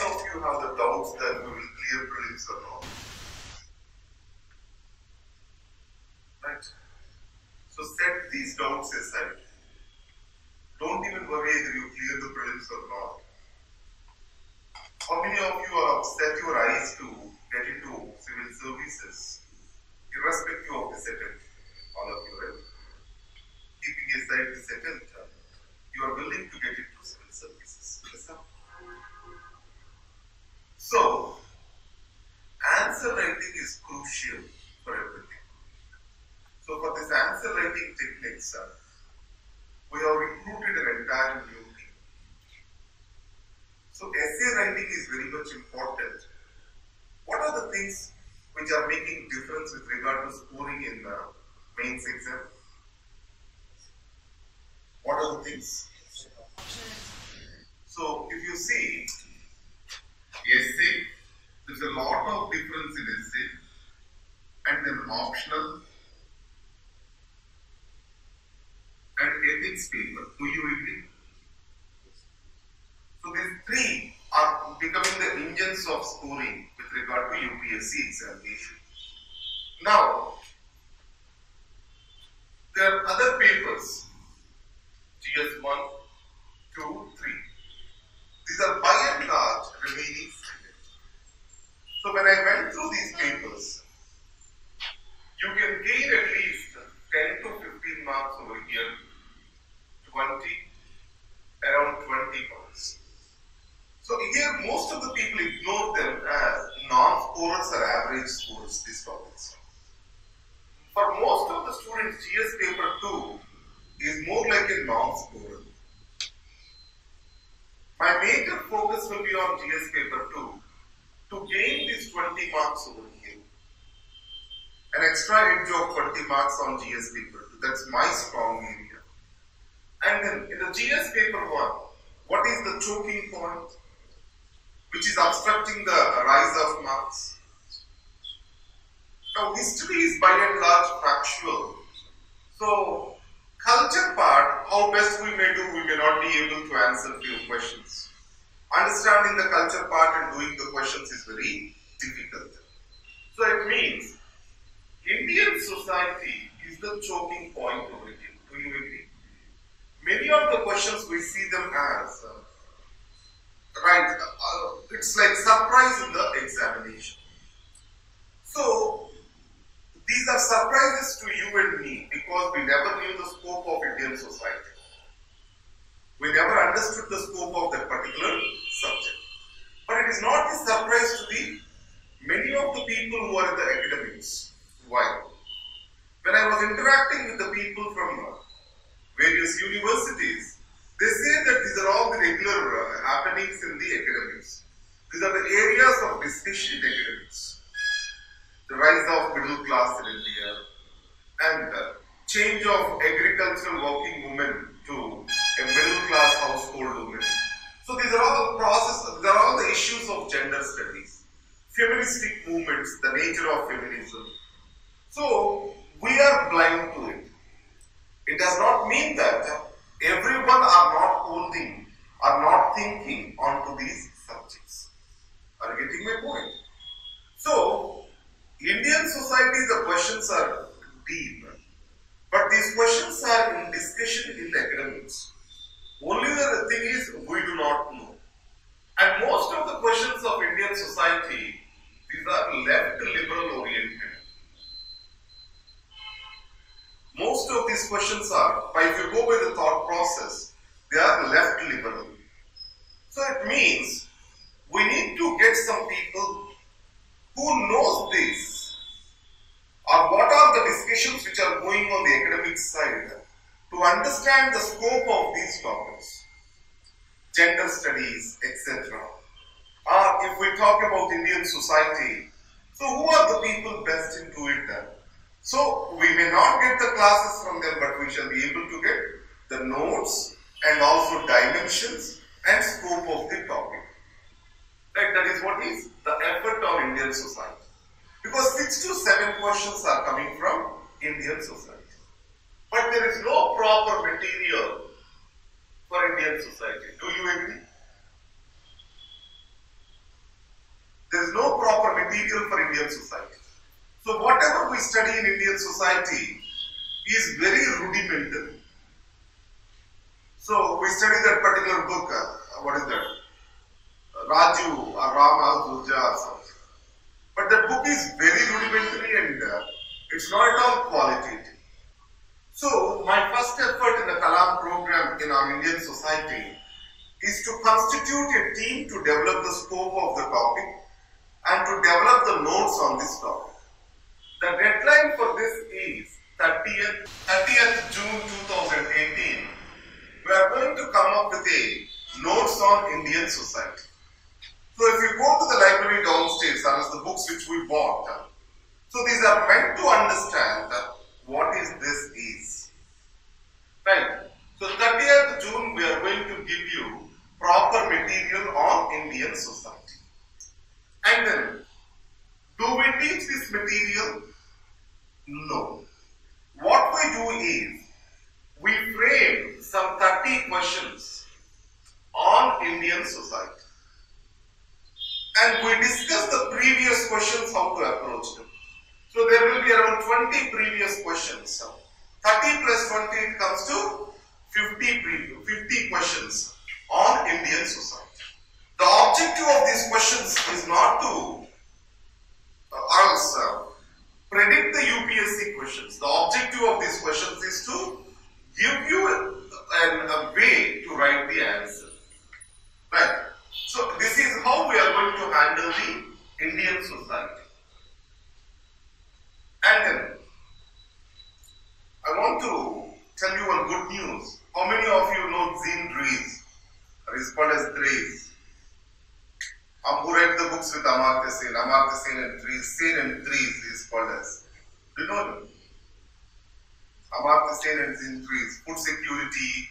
of you have the doubts that we will clear prelims or not? Right? So set these doubts aside. Don't even worry whether you clear the prelims or not. How many of you have set your eyes to get into civil services, irrespective of this attempt? All of you, right? Keeping aside this attempt, you are willing to get into civil services. Yes, sir? So, answer writing is crucial for everything. So, for this answer writing techniques, we have recruited an entire new team. So, essay writing is very much important. What are the things which are making difference with regard to scoring in the mains exam? What are the things? So, if you see essay, there's a lot of difference in essay, and then optional and ethics paper. Do you agree? So these three are becoming the engines of scoring with regard to UPSC examination. Now, there are other papers, GS 1, 2, 3. These are by and large remaining stagnant. So when I went through these papers, you can gain at least 10 to 15 marks over here, 20, around 20 marks. So here most of the people ignore them as non-scorers or average scorers, these topics. For most of the students, GS paper 2 is more like a non-scorer. My major focus will be on GS paper 2 to gain these 20 marks over here. An extra edge of 20 marks on GS paper 2. That's my strong area. And then in the GS paper 1, what is the choking point which is obstructing the rise of marks? Now history is by and large factual. So culture part, how best we may do, we may not be able to answer few questions. Understanding the culture part and doing the questions is very difficult. So it means Indian society is the choking point over here. Do you agree? Many of the questions we see them as, it's like surprise in the examination. So these are surprises to you and me because we never knew the scope of Indian society. We never understood the scope of that particular subject. But it is not a surprise to the many of the people who are in the academics. Why? When I was interacting with the people from various universities, they say that these are all the regular happenings in the academics. These are the areas of discussion in academics. The rise of middle class in India and change of agricultural working women to a middle class household woman. So these are all the processes, these are all the issues of gender studies, feministic movements, the nature of feminism. So we are blind to it. It does not mean that everyone are not holding, are not thinking onto these subjects. Are you getting my point? So Indian society, the questions are deep, but these questions are in discussion in academics. Only the thing is, we do not know. And most of the questions of Indian society, these are left liberal oriented. Most of these questions are, if you go by the thought process, they are left liberal. So it means we need to get some people who knows this, or what are the discussions which are going on the academic side to understand the scope of these topics, gender studies, etc. Or if we talk about Indian society, so who are the people best into it then? So we may not get the classes from them, but we shall be able to get the notes and also dimensions and scope of the topic. Right, that is what is the effort of Indian society. Because 6 to 7 questions are coming from Indian society. But there is no proper material for Indian society. Do you agree? material for Indian society. So whatever we study in Indian society is very rudimentary. So we study that particular book, what is that? Raju or Rama Durja or something. But that book is very rudimentary and it's not at all qualitative. So my first effort in the Kalam program in our Indian society is to constitute a team to develop the scope of the topic and to develop the notes on this topic. The deadline for this is 30th June 2018. We are going to come up with a notes on Indian society. So if you go to the library downstairs, that is the books which we bought. So these are meant to understand what is this is. Right. So 30th June we are going to give you proper material on Indian society. And then, do we teach this material? No. What we do is, we frame some 30 questions on Indian society. And we discuss the previous questions, how to approach them. So there will be around 20 previous questions. 30 plus 20 it comes to 50 questions on Indian society. The objective of these questions is not to predict the UPSC questions. The objective of these questions is to give you a way to write the answer. Right. So this is how we are going to handle the Indian society. And then I want to tell you one good news. How many of you know Zine Dries? Or is called as Dries. Who read the books with Amartya Sen and Dries. Sen and Dries is called as. Do you know them? Amartya Sen and Zine Dries. Food security,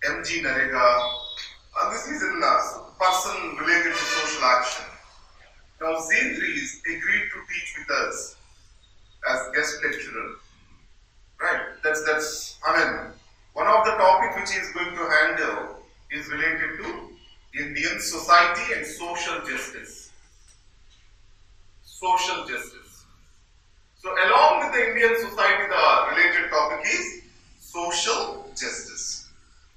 MG Narega. This is a person related to social action. Now Zine Dries agreed to teach with us as guest lecturer. Right? That's one of the topic which he is going to handle is related to Indian society and social justice. Social justice. So along with the Indian society, the related topic is social justice.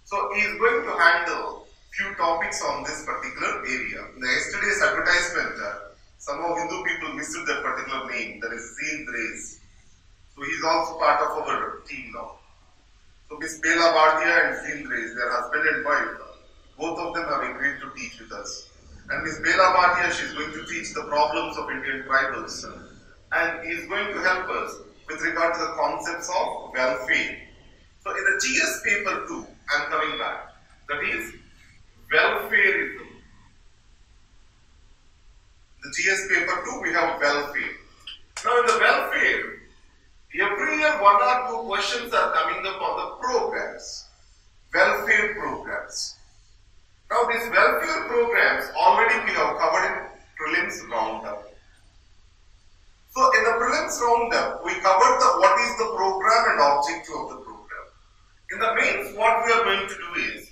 So he is going to handle few topics on this particular area. In the yesterday's advertisement, somehow Hindu people missed that particular name, that is Zine Dries. So he is also part of our team now. So Miss Bela Bhatia and Zine Dries, their husband and wife, both of them have agreed to teach with us. And Miss Bela Bhatia, she is going to teach the problems of Indian tribals. And he is going to help us with regard to the concepts of welfare. So in the GS paper 2, I am coming back. That is welfareism. The GS paper 2, we have welfare. Now in the welfare, every year 1 or 2 questions are coming up on the programs, welfare programs. Now these welfare programs already we have covered in prelims roundup. So in the prelims roundup, we covered what is the program and objective of the program. In the mains, what we are going to do is,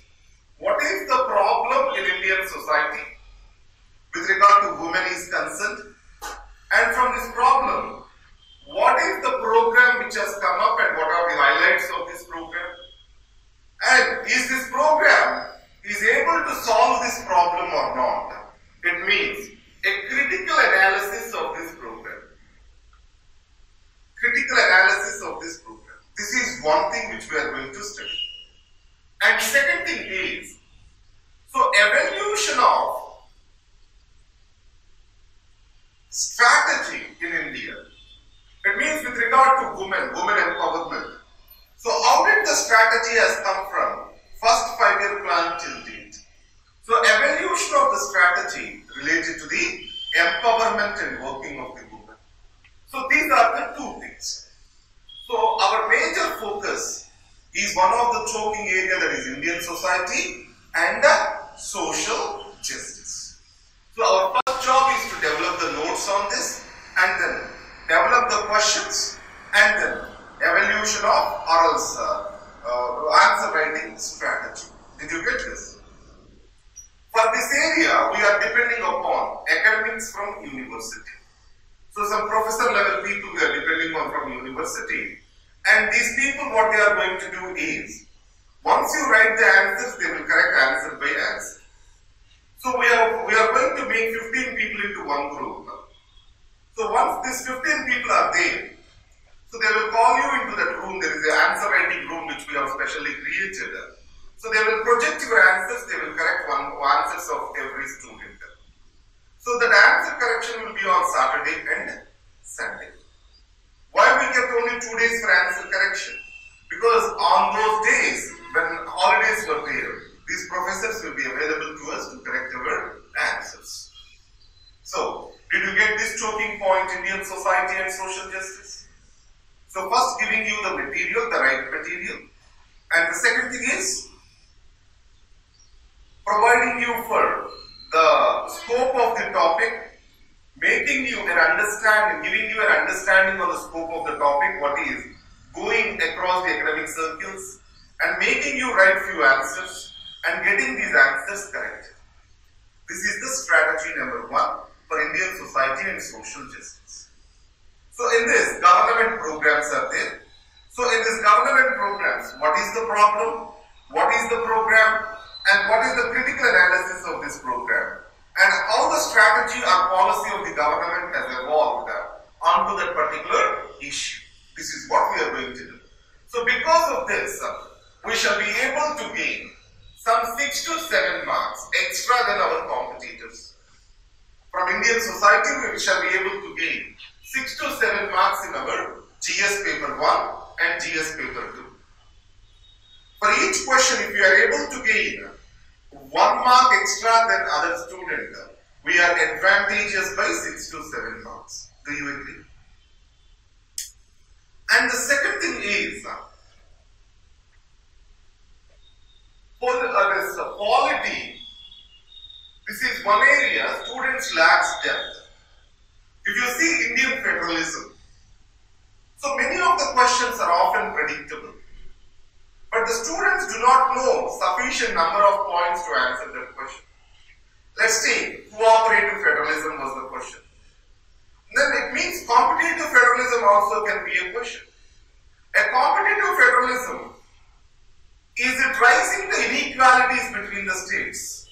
what is the problem in Indian society with regard to women is concerned, and from this problem, what is the program which has come up and what are the highlights of this program? And is this program is able to solve this problem or not? It means a critical analysis of this program. Critical analysis of this program. This is one thing which we are going to study. And second thing is, so evaluation of strategy in India. It means with regard to women empowerment. So how did the strategy has come from first 5-year plan till date? So evaluation of the strategy related to the empowerment and working of the women. So these are the 2 things. So our major focus is one of the choking area, that is Indian society and social justice. So our first job is to develop the notes on this and then develop the questions and then evaluation of or else answer writing strategy. Did you get this? For this area, we are depending upon academics from university. So some professor level people we are depending on from university, and these people what they are going to do is, once you write the answers, they will correct answer by answer. So we are going to make 15 people into one group. So once these 15 people are there, so they will call you into that room. There is an answer writing room which we have specially created. So they will project your answers, they will correct answers of every student. So that answer correction will be on Saturday and Sunday. Why we kept only 2 days for answer correction? Because on those days when holidays were there, these professors will be available to us to correct our answers. So, did you get this talking point, Indian society and social justice? So first giving you the material, the right material. And the second thing is providing you for the scope of the topic, making you an understanding, giving you an understanding of the scope of the topic, what is going across the academic circles, and making you write few answers and getting these answers correct. This is the strategy number 1 for Indian society and social justice. So in this, government programs are there. So in this government programs, what is the problem? What is the program? And what is the critical analysis of this program? And how the strategy or policy of the government has evolved onto that particular issue. This is what we are going to do. So because of this, we shall be able to gain some 6 to 7 marks extra than our competitors. From Indian society, we shall be able to gain 6 to 7 marks in our GS paper 1 and GS paper 2. For each question, if you are able to gain 1 mark extra than other student, we are advantageous by 6 to 7 marks. Do you agree? And the second thing is quality. This is one area students lack depth. If you see Indian federalism, so many of the questions are often predictable, but the students do not know sufficient number of points to answer that question. Let's take cooperative federalism was the question. Then it means competitive federalism also can be a question. A competitive federalism, is it rising the inequalities between the states?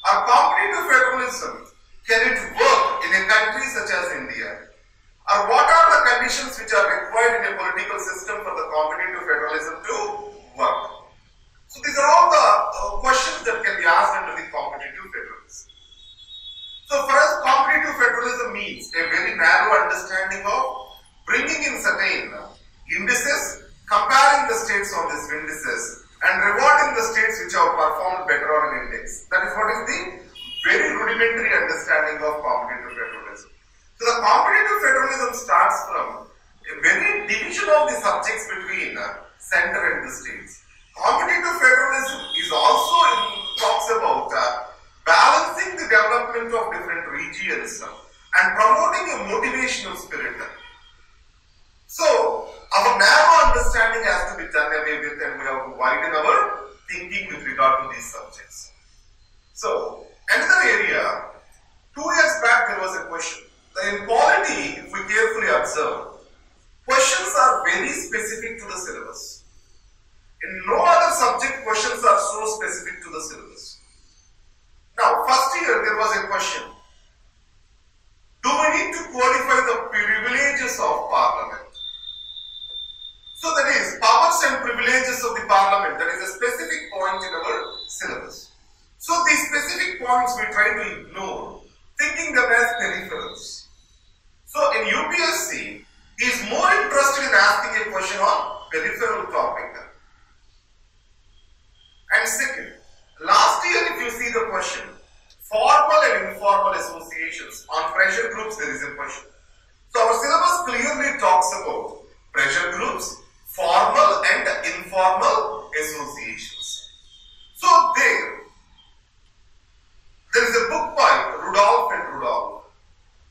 Or competitive federalism, can it work in a country such as India? Or what are the conditions which are required in a political system for the competitive federalism to work? So these are all the questions that can be asked under the competitive federalism. So for us, competitive federalism means a very narrow understanding of bringing in certain indices, comparing the states on these indices, and rewarding the states which have performed better on an index. That is what is the very rudimentary understanding of competitive federalism. So the competitive federalism starts from a very division of the subjects between center and the states. Competitive federalism is also talks about balancing the development of different regions and promoting a motivational spirit. So our narrow understanding has to be done away with, and we have to widen our thinking with regard to these subjects. So another area, 2 years back there was a question. In polity, if we carefully observe, questions are very specific to the syllabus. In no other subject, questions are so specific to the syllabus. Now, first year there was a question. Do we need to codify the privileges of parliament? So that is, powers and privileges of the parliament, that is a specific point in our syllabus. So these specific points we try to ignore, thinking them as peripherals. So in UPSC, he is more interested in asking a question on peripheral topic. And second, last year if you see the question, formal and informal associations, on pressure groups there is a question. So our syllabus clearly talks about pressure groups, formal and informal associations. So there is a book by Rudolph and Rudolph.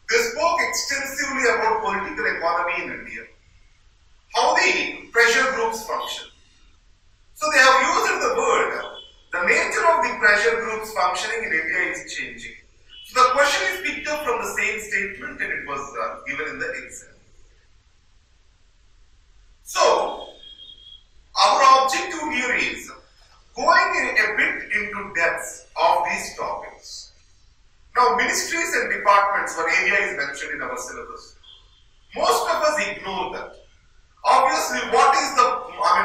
They spoke extensively about political economy in India, how the pressure groups function. So they have used the word, the nature of the pressure groups functioning in India is changing. So the question is picked up from the same statement and it was given in the exam. So, our objective here is going a bit into depth of these topics. Now, ministries and departments, one area is mentioned in our syllabus. Most of us ignore that. Obviously, what is the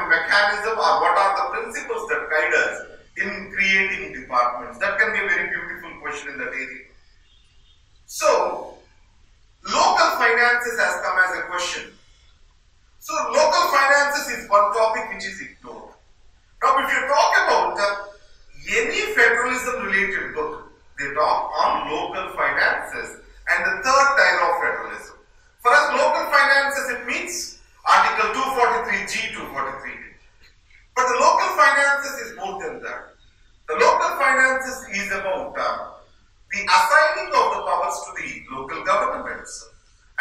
mechanism or what are the principles that guide us in creating departments? That can be a very beautiful question in that area. So, local finances has come as a question. So, local finances is one topic which is ignored. Now, if you talk about any federalism related book, they talk on local finances and the third tier of federalism. For us, local finances, it means Article 243G, 243D. But the local finances is more than that. The local finances is about the assigning of the powers to the local governments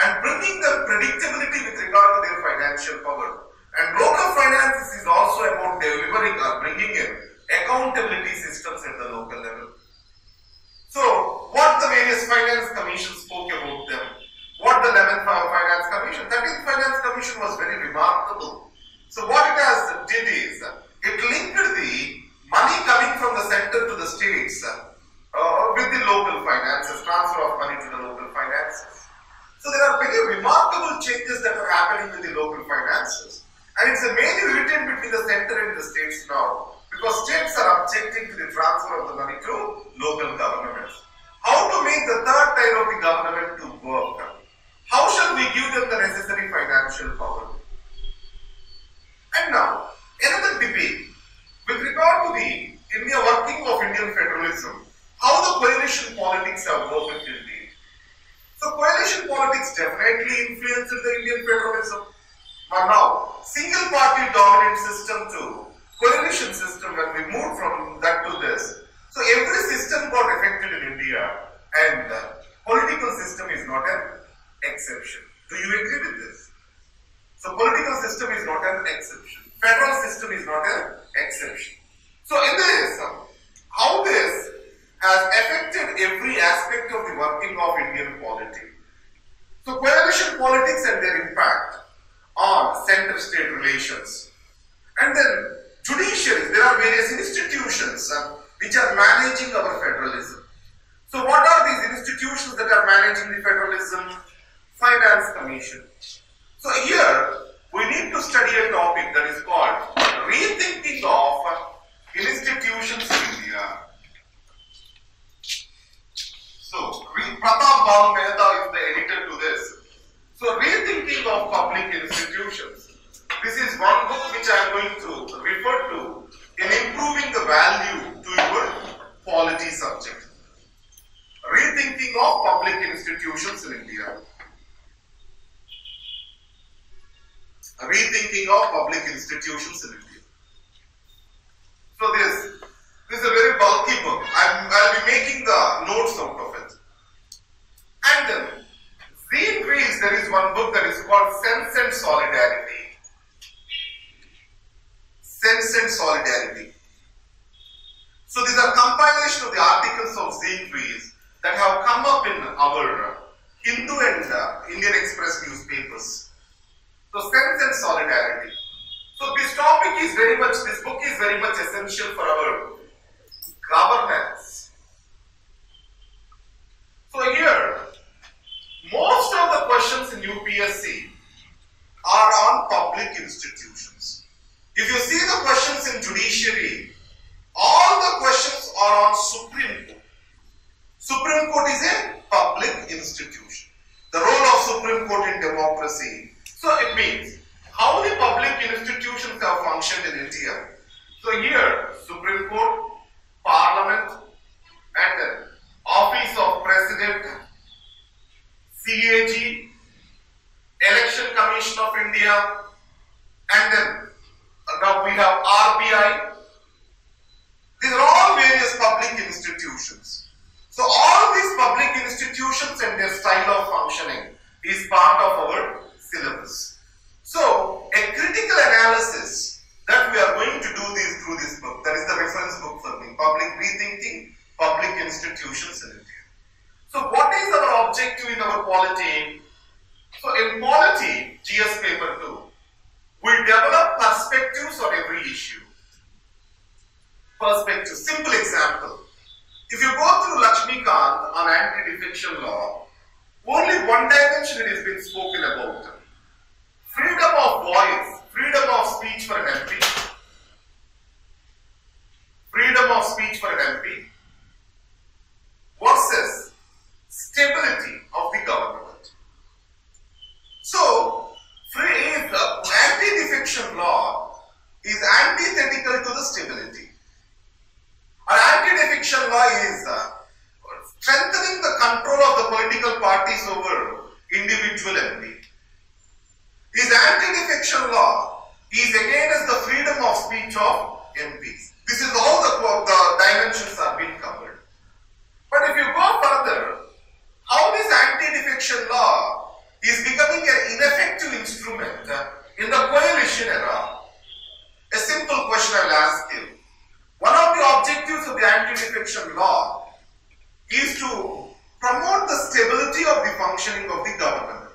and bringing them predictability with regard to their financial power. And local finances is also about delivering or bringing in accountability systems at the local level. So, what the various finance commissions spoke about them, what the 11th Finance Commission, 13th Finance Commission was very remarkable. So, what it has did is, it linked the money coming from the center to the states with the local finances, transfer of money to the local finances. So, there are very remarkable changes that are happening with the local finances. And it's mainly written between the center and the states now, because states are objecting to the transfer of the money to local governments. How to make the third tier of the government to work? How shall we give them the necessary financial power? And now, another debate with regard to the working of Indian federalism, how the coalition politics have worked till date. So, coalition politics definitely influenced the Indian federalism. But now, single party dominant system to coalition system, when we moved from that to this, so every system got affected in India and the political system is not an exception. Do you agree with this? So political system is not an exception. Federal system is not an exception. So in this, how this has affected every aspect of the working of Indian polity. So coalition politics and their impact on center-state relations. And then judiciary, there are various institutions which are managing our federalism. So what are these institutions that are managing the federalism? Finance Commission. So here we need to study a topic that is called rethinking of institutions in India. So Pratap Bal Mehta is the editor to this. So rethinking of public institutions. This is one book which I am going to refer to in improving the value to your polity subject. Rethinking of public institutions in India. Rethinking of public institutions in India. So this is a very bulky book. I'll be making the notes out of it. And then Zane Green's, there is one book that is called Sense and Solidarity. Sense and Solidarity. So these are compilation of the articles of Zane Green's that have come up in our Hindu and Indian Express newspapers. So Sense and Solidarity. So this topic is very much, this book is very much essential for our governance. So here, most of the questions in UPSC are on public institutions. If you see the questions in judiciary, all the questions are on Supreme Court. Supreme Court is a public institution. The role of Supreme Court in democracy. So it means how the public institutions have functioned in India. So here, Supreme Court, Parliament, and then Office of President, CAG, Election Commission of India, and then now we have RBI. These are all various public institutions. So all these public institutions and their style of functioning is part of our syllabus. So a critical analysis that we are going to do this through this book, that is the reference book for me, Public Rethinking, Public Institutions in India. So what objective in our polity. So in polity, GS paper 2, we develop perspectives on every issue. Perspective. Simple example. If you go through Lakshmikant on anti-defection law, only one dimension it has been spoken about. Freedom of voice, freedom of speech for an MP. Freedom of speech for an MP versus stability of the government. So, anti-defection law is antithetical to the stability. Our anti-defection law is strengthening the control of the political parties over individual MP. This anti-defection law is against the freedom of speech of MPs. This is all the dimensions are being covered. But if you go further, how this anti-defection law is becoming an ineffective instrument in the coalition era? A simple question I will ask you. One of the objectives of the anti-defection law is to promote the stability of the functioning of the government.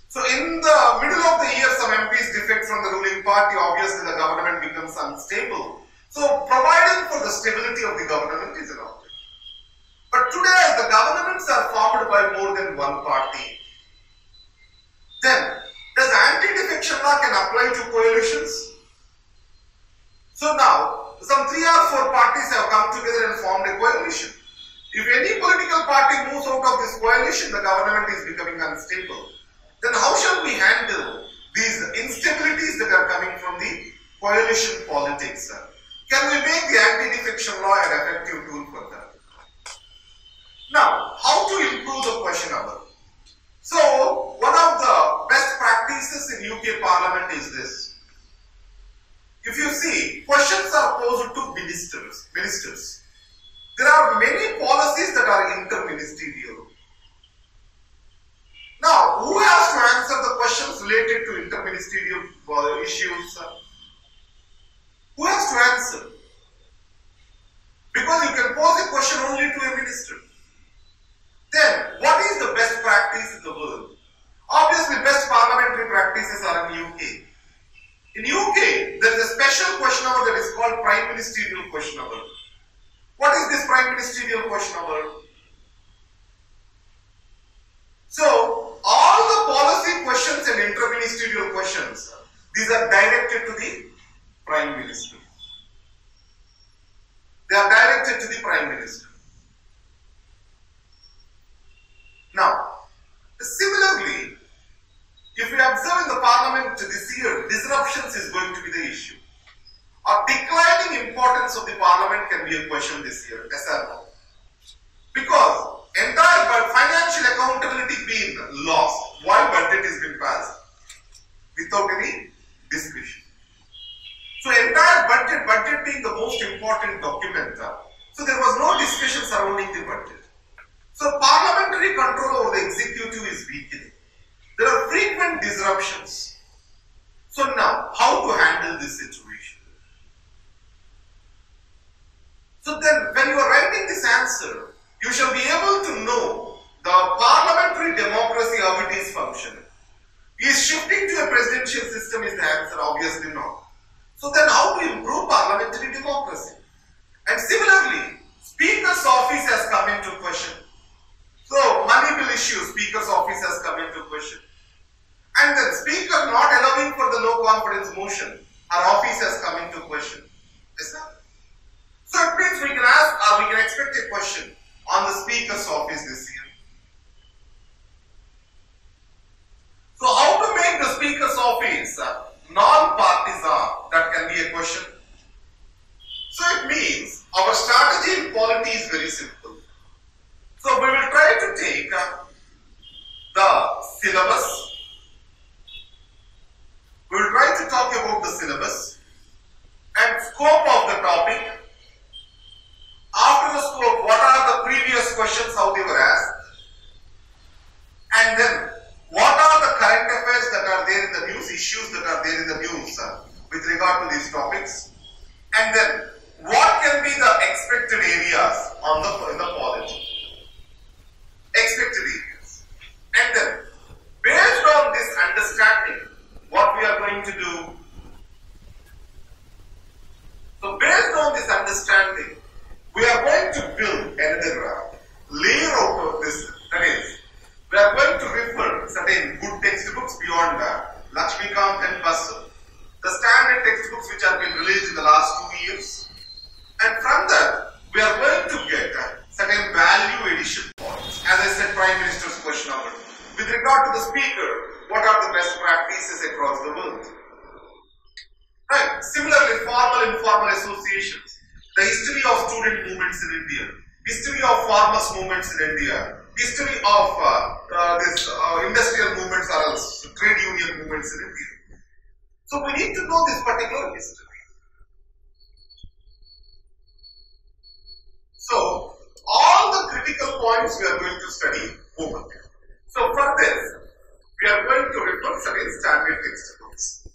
So in the middle of the year, some MPs defect from the ruling party, obviously the government becomes unstable. So providing for the stability of the government is an objective. But today, as the governments are formed by more than one party, then does anti-defection law can apply to coalitions? So now, some 3 or 4 parties have come together and formed a coalition. If any political party moves out of this coalition, the government is becoming unstable. Then how shall we handle these instabilities that are coming from the coalition politics? Can we make the anti-defection law an effective tool for that? Now, how to improve the questionable? So, one of the best practices in UK Parliament is this. If you see, questions are posed to ministers. There are many policies that are interministerial. Now, who has to answer the questions related to interministerial issues? Who has to answer? Because you can pose a question only to a minister. Then, what is the best practice in the world? Obviously, best parliamentary practices are in UK. In UK, there is a special question hour that is called Prime Ministerial Question Hour. What is this Prime Ministerial Question Hour? So, all the policy questions and interministerial questions, these are directed to the Prime Minister. They are directed to the Prime Minister. Now, similarly, if we observe in the Parliament this year, disruptions is going to be the issue. A declining importance of the Parliament can be a question this year, yes or no? Because entire financial accountability being lost, why budget is being passed? Without any discussion. So entire budget being the most important document, so there was no discussion surrounding the budget. So parliamentary control over the executive is weakening. There are frequent disruptions. So now, how to handle this situation? So then, when you are writing this answer, you shall be able to know the parliamentary democracy, how it is functioning. Is shifting to a presidential system is the answer? Obviously not. So then, how to improve parliamentary democracy? And similarly, Speaker's office has come into question. So, money bill issue, Speaker's office has come into question. And then Speaker not allowing for the no confidence motion, our office has come into question. Yes, sir? So it means we can ask or we can expect a question on the Speaker's office this year. So how to make the Speaker's office non-partisan, that can be a question. So it means our strategy in polity is very simple. So we will try to take the syllabus. We will try to talk about the syllabus and scope of the topic. After the scope, what are the previous questions, how they were asked? And then, what are the current affairs that are there in the news, issues that are there in the news with regard to these topics? And then, what can be the expected areas in the polity? Expected areas. Minister's question number 2. With regard to the speaker, what are the best practices across the world? Right. Similarly, formal and informal associations, the history of student movements in India, history of farmers movements in India, history of industrial movements or else trade union movements in India. So we need to know this particular history. So all the critical points we are going to study over there. So for this, we are going to refer certain standard textbooks.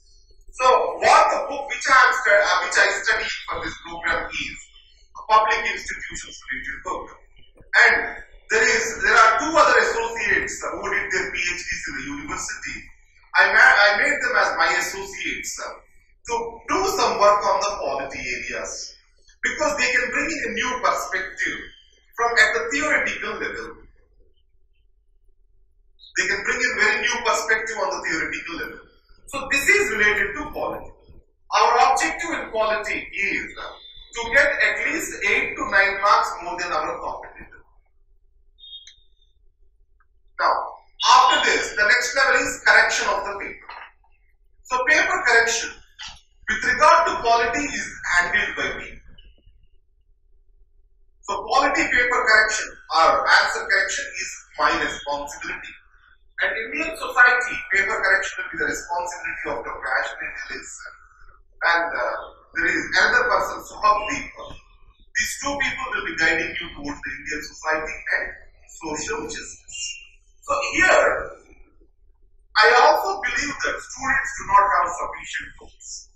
So what the book which I studied for this program is a public institutions related book. And there are two other associates who did their PhDs in the university. I made them as my associates to do some work on the polity areas, because they can bring in a new perspective from at the theoretical level. They can bring in very new perspective on the theoretical level. So this is related to polity. Our objective in polity is to get at least 8 to 9 marks more than our competitor. Now, after this, the next level is correction of the paper. So paper correction with regard to polity is handled by me. So polity paper correction or answer correction is my responsibility. And Indian society, paper correction will be the responsibility of the rationalist. And there is another person, Suhabdeep. These two people will be guiding you towards the Indian society and social justice. So here, I also believe that students do not have sufficient notes.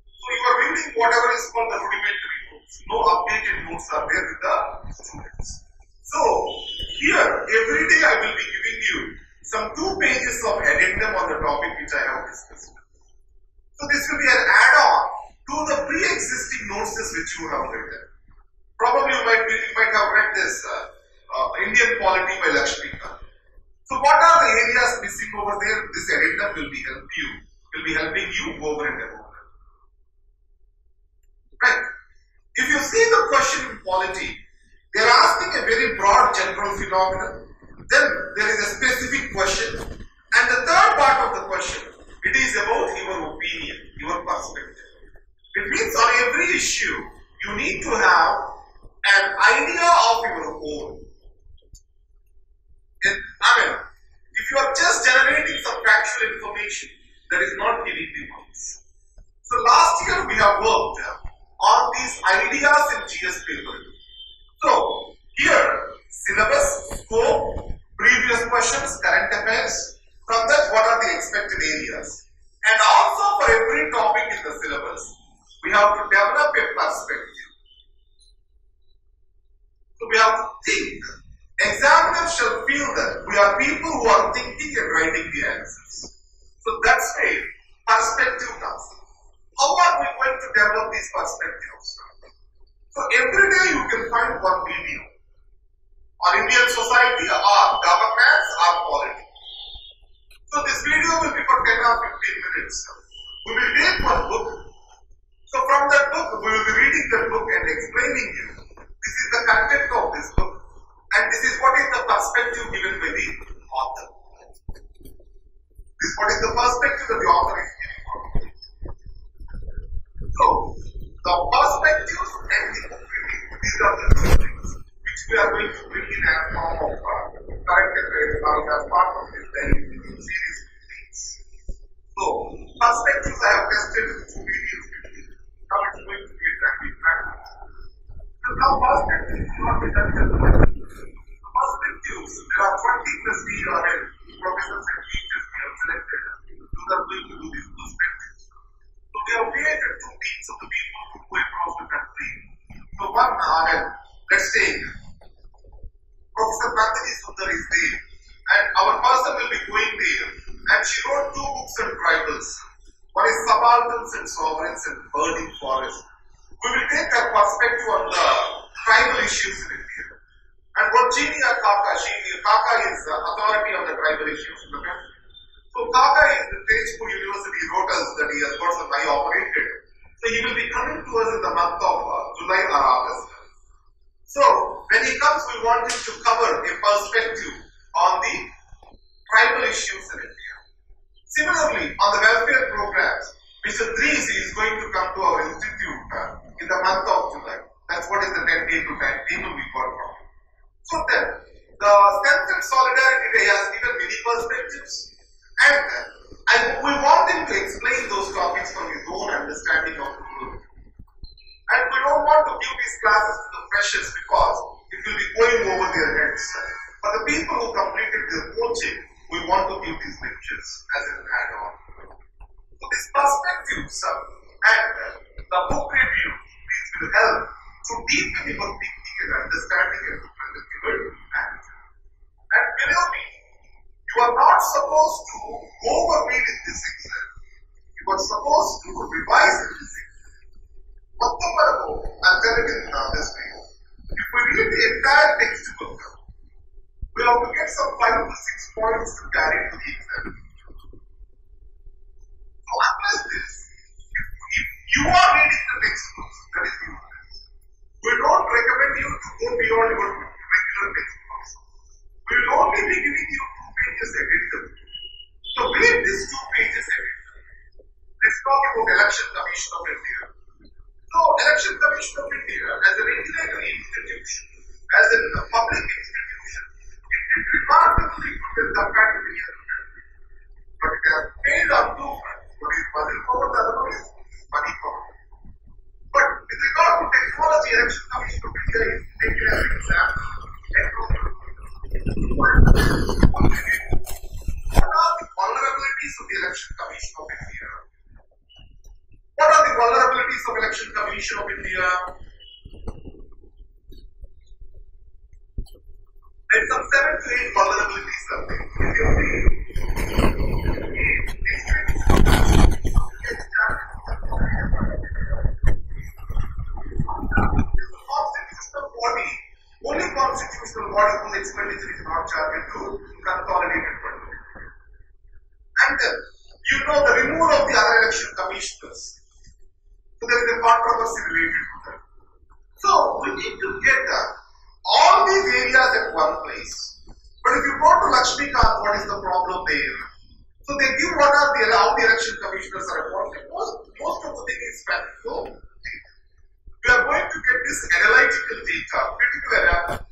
So you are reading whatever is called the rudimentary notes. No updated notes are there with the students. So here, every day I will be giving you some 2 pages of addendum on the topic which I have discussed. So this will be an add-on to the pre-existing notes which you have written. Probably you might have read this Indian Polity by Lakshmikant. So what are the areas missing over there? This addendum will be helping you go over and above. Right. If you see the question in polity, they are asking a very broad general phenomenon. Then there is a specific question. And the third part of the question, it is about your opinion, your perspective. It means on every issue, you need to have an idea of your own. If you are just generating some factual information, that is not giving the marks. So last year we have worked on these ideas in GS paper. So here, syllabus, scope, previous questions, current affairs. From that, what are the expected areas? And also for every topic in the syllabus, we have to develop a perspective. So we have to think. Examiners shall feel that we are people who are thinking and writing the answers. So that's where perspective comes. How are we going to develop these perspectives? So every day you can find one video on Indian society or governance or polity. So this video will be for 10 or 15 minutes. We will take one book. So from that book, we will be reading that book and explaining you. This is the content of this book. And this is what is the perspective given by the author. This is what is the perspective that the author is giving. So, the perspectives and the opinion, these are the two things which we are going to bring in as form of current affairs or as part of this very series of things. So, perspectives I have tested in 2 videos. Now it's going to be exactly practice. So now perspectives do not be tested. Perspectives, there are 20 plus professors and teachers we have selected who are going to do these perspectives. So we have created 2 teams of the people who go across the country. So one, let's take Professor Nandini Sundar is there, and our person will be going there, and she wrote 2 books on tribals. One is Subalterns and Sovereigns and Burning Forest. We will take her perspective on the tribal issues in India. And Virginia Kaka is the authority on the tribal issues in the country. So Kaka is the Tejpur University wrote us that he has got some eye operated. So he will be coming to us in the month of July or August. So when he comes, we want him to cover a perspective on the tribal issues in India. Similarly, on the welfare programs, Mr. Dries is going to come to our institute in the month of July. That's what is the 10-day to timetable we got from him. So then, the Strength and Solidarity Day has given many perspectives, and we want him to explain those topics from his own understanding of the world. And we don't want to give these classes to the freshers because it will be going over their heads. For the people who completed their coaching, we want to give these lectures as an add-on. So these perspectives and the book review, these will help to deepen your thinking and understanding and to present your attitude. And believe me, you are not supposed to overread in this exam. You are supposed to revise in this exam. I'll tell it in this way. If we read the entire textbook, we have to get some 5 to 6 points to carry to the exam. So unless this, if you are reading the textbooks, that is useless. We don't recommend you to go beyond your regular textbooks. We will only be giving you 2 pages addendum. So read these 2 pages addendum. Let's talk about Election Commission of India. So, Election Commission of India, as a regulatory institution, as a public institution, it did remarkably good in compared to the other. But it has failed on 2 fronts. One is muscle power, the other one is money power. But with regard to technology, Election Commission of India is taken as an example. What are the vulnerabilities of the Election Commission of India? What are the vulnerabilities of Election Commission of India? There's some 7 to 8 vulnerabilities are there. Constitutional body, only constitutional body whose expenditure is not charged to consolidated budget. And then, you know the removal of the other election commissioners. So there is a controversy related to that. So we need to get all these areas at one place. But if you go to Lakshmikant, what is the problem there? So they give what are the how the election commissioners are appointed. Most of the thing is factual. We are going to get this analytical data, critical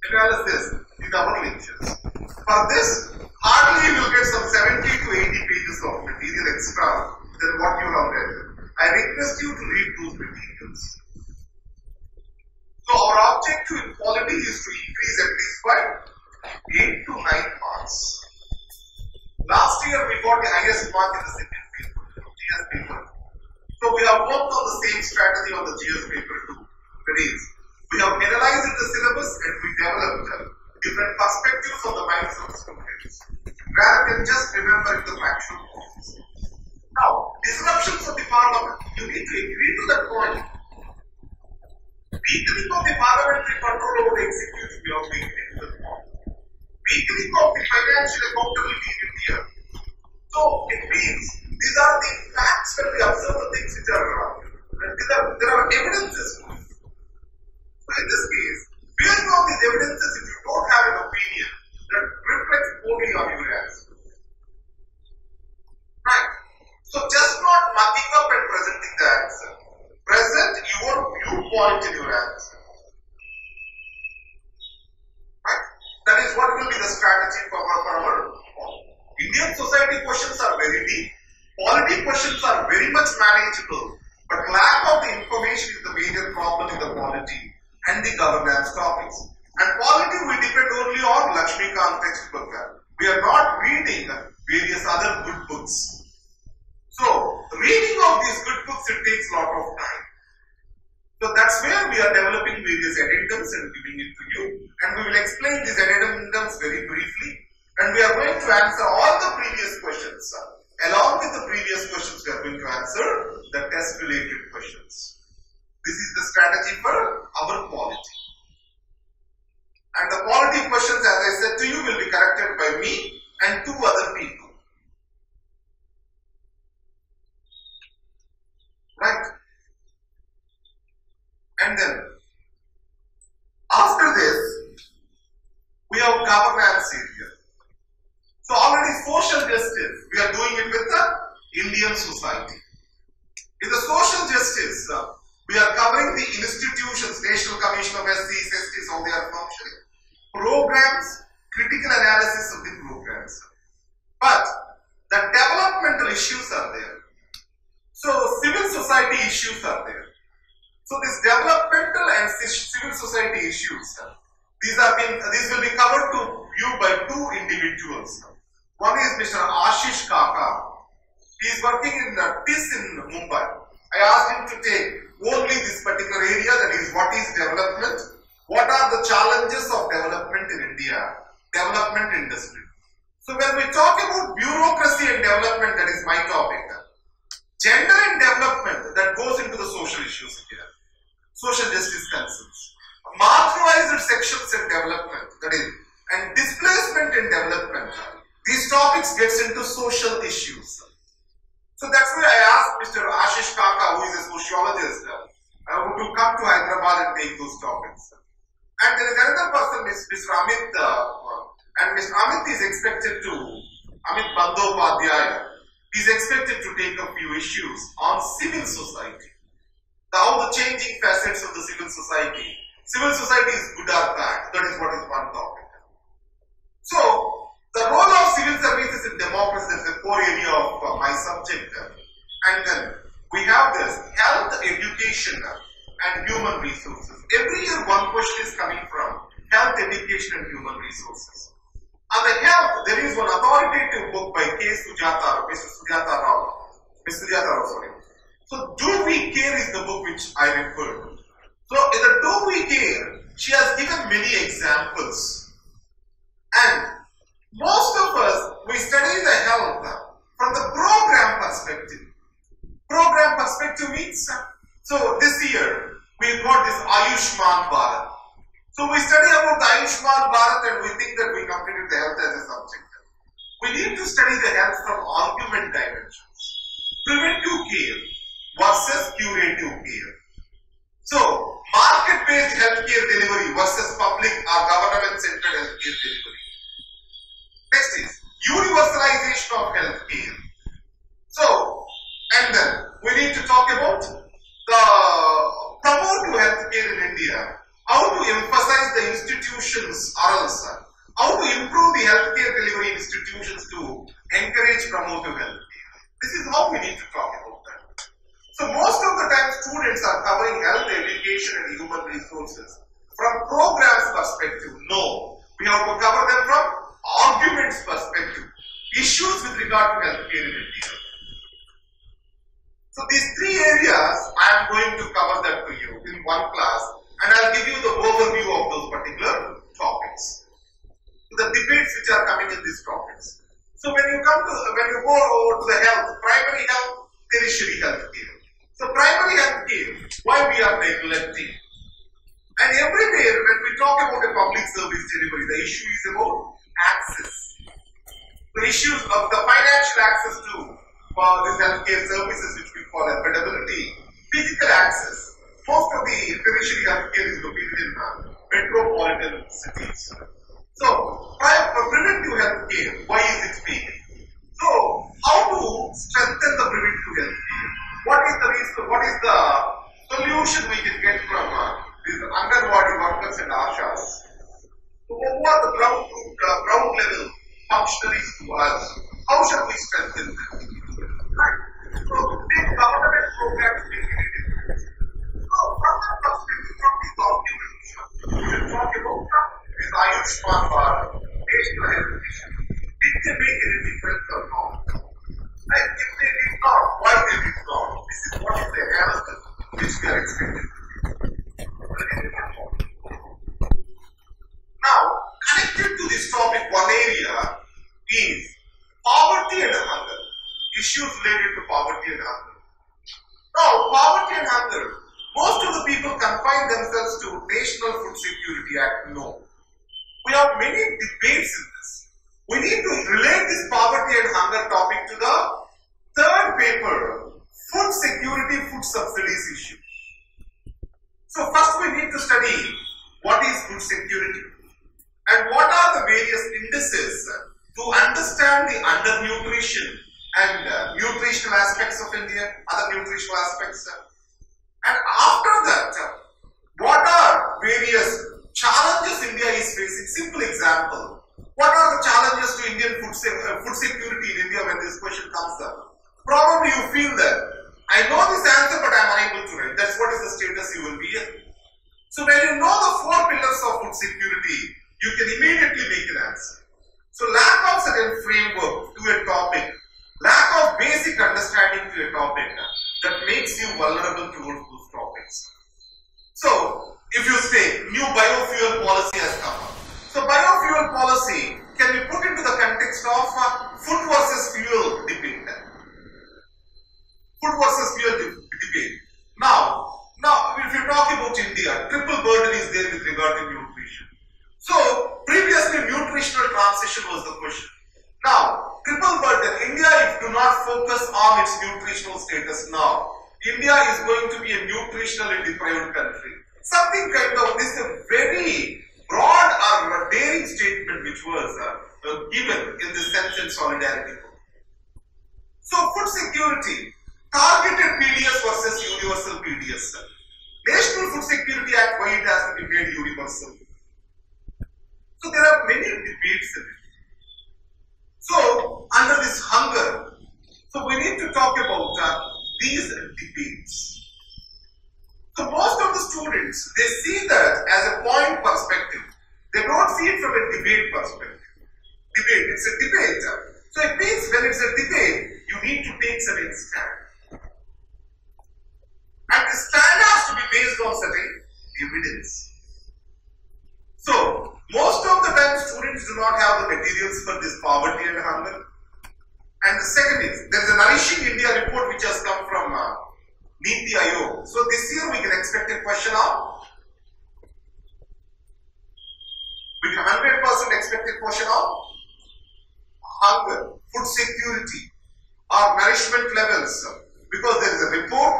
analysis in our lectures. For this, hardly you will get some 70 to 80 pages of material extra than what you have read. I request you to read those materials. So our objective in quality is to increase at least by 8 to 9 marks. Last year we got the highest mark in the second paper, GS paper. So we have worked on the same strategy on the GS paper too. That is, we have analyzed the syllabus and we developed different perspectives on the minds of the students, rather than just remembering the factual points. Now, disruptions of the parliament, you need to agree to that point. Weakening of the parliamentary control over the executive, we have to agree to that point. Weakening of the financial accountability in India. So, it means these are the facts when we observe the things which are wrong. There are evidences. So, in this case, based on these evidences, if you don't have an opinion, that reflects only on your answer. Right? So just not mucking up and presenting the answer. Present your viewpoint in your answer. Right? That is what will be the strategy for our Indian society questions are very deep. Polity questions are very much manageable. But lack of the information is the major problem in the polity and the governance topics. And polity will depend only on Lakshmikant textbook. We are not reading various other good books. So, reading of these good books, it takes a lot of time. So, that's where we are developing various addendums and giving it to you. And we will explain these addendums very briefly. And we are going to answer all the previous questions. Along with the previous questions, we are going to answer the test-related questions. This is the strategy for our quality. And the quality questions, as I said to you, will be corrected by me and 2 other people. Right? And then, finance area. So already social justice, we are doing it with the Indian society. In the social justice, we are covering the institutions, National Commission of SCs, STs, how they are functioning, programs, critical analysis of the programs. But the developmental issues are there. So civil society issues are there. So these developmental and civil society issues, these will be covered to you by two individuals. One is Mr. Ashish Kaka. He is working in the TIS in Mumbai. I asked him to take only this particular area, that is what is development, what are the challenges of development in India, development industry. So when we talk about bureaucracy and development, that is my topic. Gender and development, that goes into the social issues here. Social justice concerns. Marginalized sections and development, that is, and displacement and development. These topics gets into social issues. So that's why I asked Mr. Ashish Kaka, who is a sociologist, to come to Hyderabad and take those topics. And there is another person, Mr. Amit, and Mr. Amit is expected to, Amit Bandyopadhyaya, is expected to take a few issues on civil society. How the changing facets of the civil society. Civil society is good or bad, that is what is one topic. So, the role of civil services in democracy is the core area of my subject. And then we have this health, education and human resources. Every year one question is coming from health, education and human resources. On the health, there is one authoritative book by Mr. Sujata Rao, sorry. So, Do We Care is the book which I referred to. So, in the Do We Care, she has given many examples. And most of us, we study the health from the program perspective. Program perspective means, so this year, we got this Ayushman Bharat. So we study about the Ayushman Bharat and we think that we completed the health as a subject. We need to study the health from argument dimensions. Preventive care versus curative care. So, market-based healthcare delivery versus public or government-centered healthcare delivery. Next is universalization of healthcare. So, and then we need to talk about the promote healthcare in India. How to emphasize the institutions or else how to improve the healthcare delivery institutions to encourage promotive healthcare. This is how we need to talk about that. So most of the time students are covering health, education and human resources from programs perspective. No, we have to cover them from arguments perspective. Issues with regard to healthcare in India. So these three areas I am going to cover that to you in one class. And I'll give you the overview of those particular topics. The debates which are coming in these topics. So when you go over to the health, primary health, tertiary health care. So primary health care, why we are neglecting? And everywhere when we talk about a public service delivery, the issue is about access. The issues of the financial access to these healthcare services which we call affordability, physical access. Most of the tertiary healthcare is located in metropolitan cities. So, preventive healthcare, why is it failing? So, how to strengthen the preventive healthcare? What is the reason? What is the solution we can get from these Anganwadi workers and Ashas? So, who are the ground level functionaries to us? How shall we strengthen them? Right. So, take government programs from the perspective of these arguments, we will talk about this Ayushman Bharat, national health mission. Did they make any difference or not? And if they did not, why they did not? This is what is the health which we are expecting. Now, connected to this topic, one area is poverty and hunger. Issues related to poverty and hunger. Now, poverty and hunger. Most of the people confine themselves to National Food Security Act. No. We have many debates in this. We need to relate this poverty and hunger topic to the third paper, food security, food subsidies issue. So first we need to study what is food security and what are the various nutritional aspects of India, other nutritional aspects. And after that, what are various challenges India is facing? Simple example. What are the challenges to Indian food security in India when this question comes up? Probably you feel that I know this answer but I am unable to write. That's what is the status you will be in. So when you know the 4 pillars of food security, you can immediately make an answer. So lack of certain framework to a topic, lack of basic understanding to a topic, that makes you vulnerable towards those topics. So if you say new biofuel policy has come up. So biofuel policy can be put into the context of food versus fuel debate. Food versus fuel debate. Now if you talk about India, triple burden is there with regard to nutrition. So previously nutritional transition was the question. Now triple burden, India if do not focus on its nutritional status now, India is going to be a nutritionally deprived country. Something kind of this is a very broad or daring statement which was given in the sense and solidarity. So food security, targeted PDS versus universal PDS. National Food Security Act, why it has to be made universal? So there are many debates in it. So under this hunger, so we need to talk about these debates. So most of the students, they see that as a point perspective. They don't see it from a debate perspective. Debate, it's a debate. So it means when it's a debate, you need to take certain stand. And the stand has to be based on certain evidence. So most of the time students do not have the materials for this poverty and hunger. And the second is, there is a Nourishing India report which has come from Niti Aayog. So this year we can expect a question of, we can 100% expect a question of hunger, food security or nourishment levels, because there is a report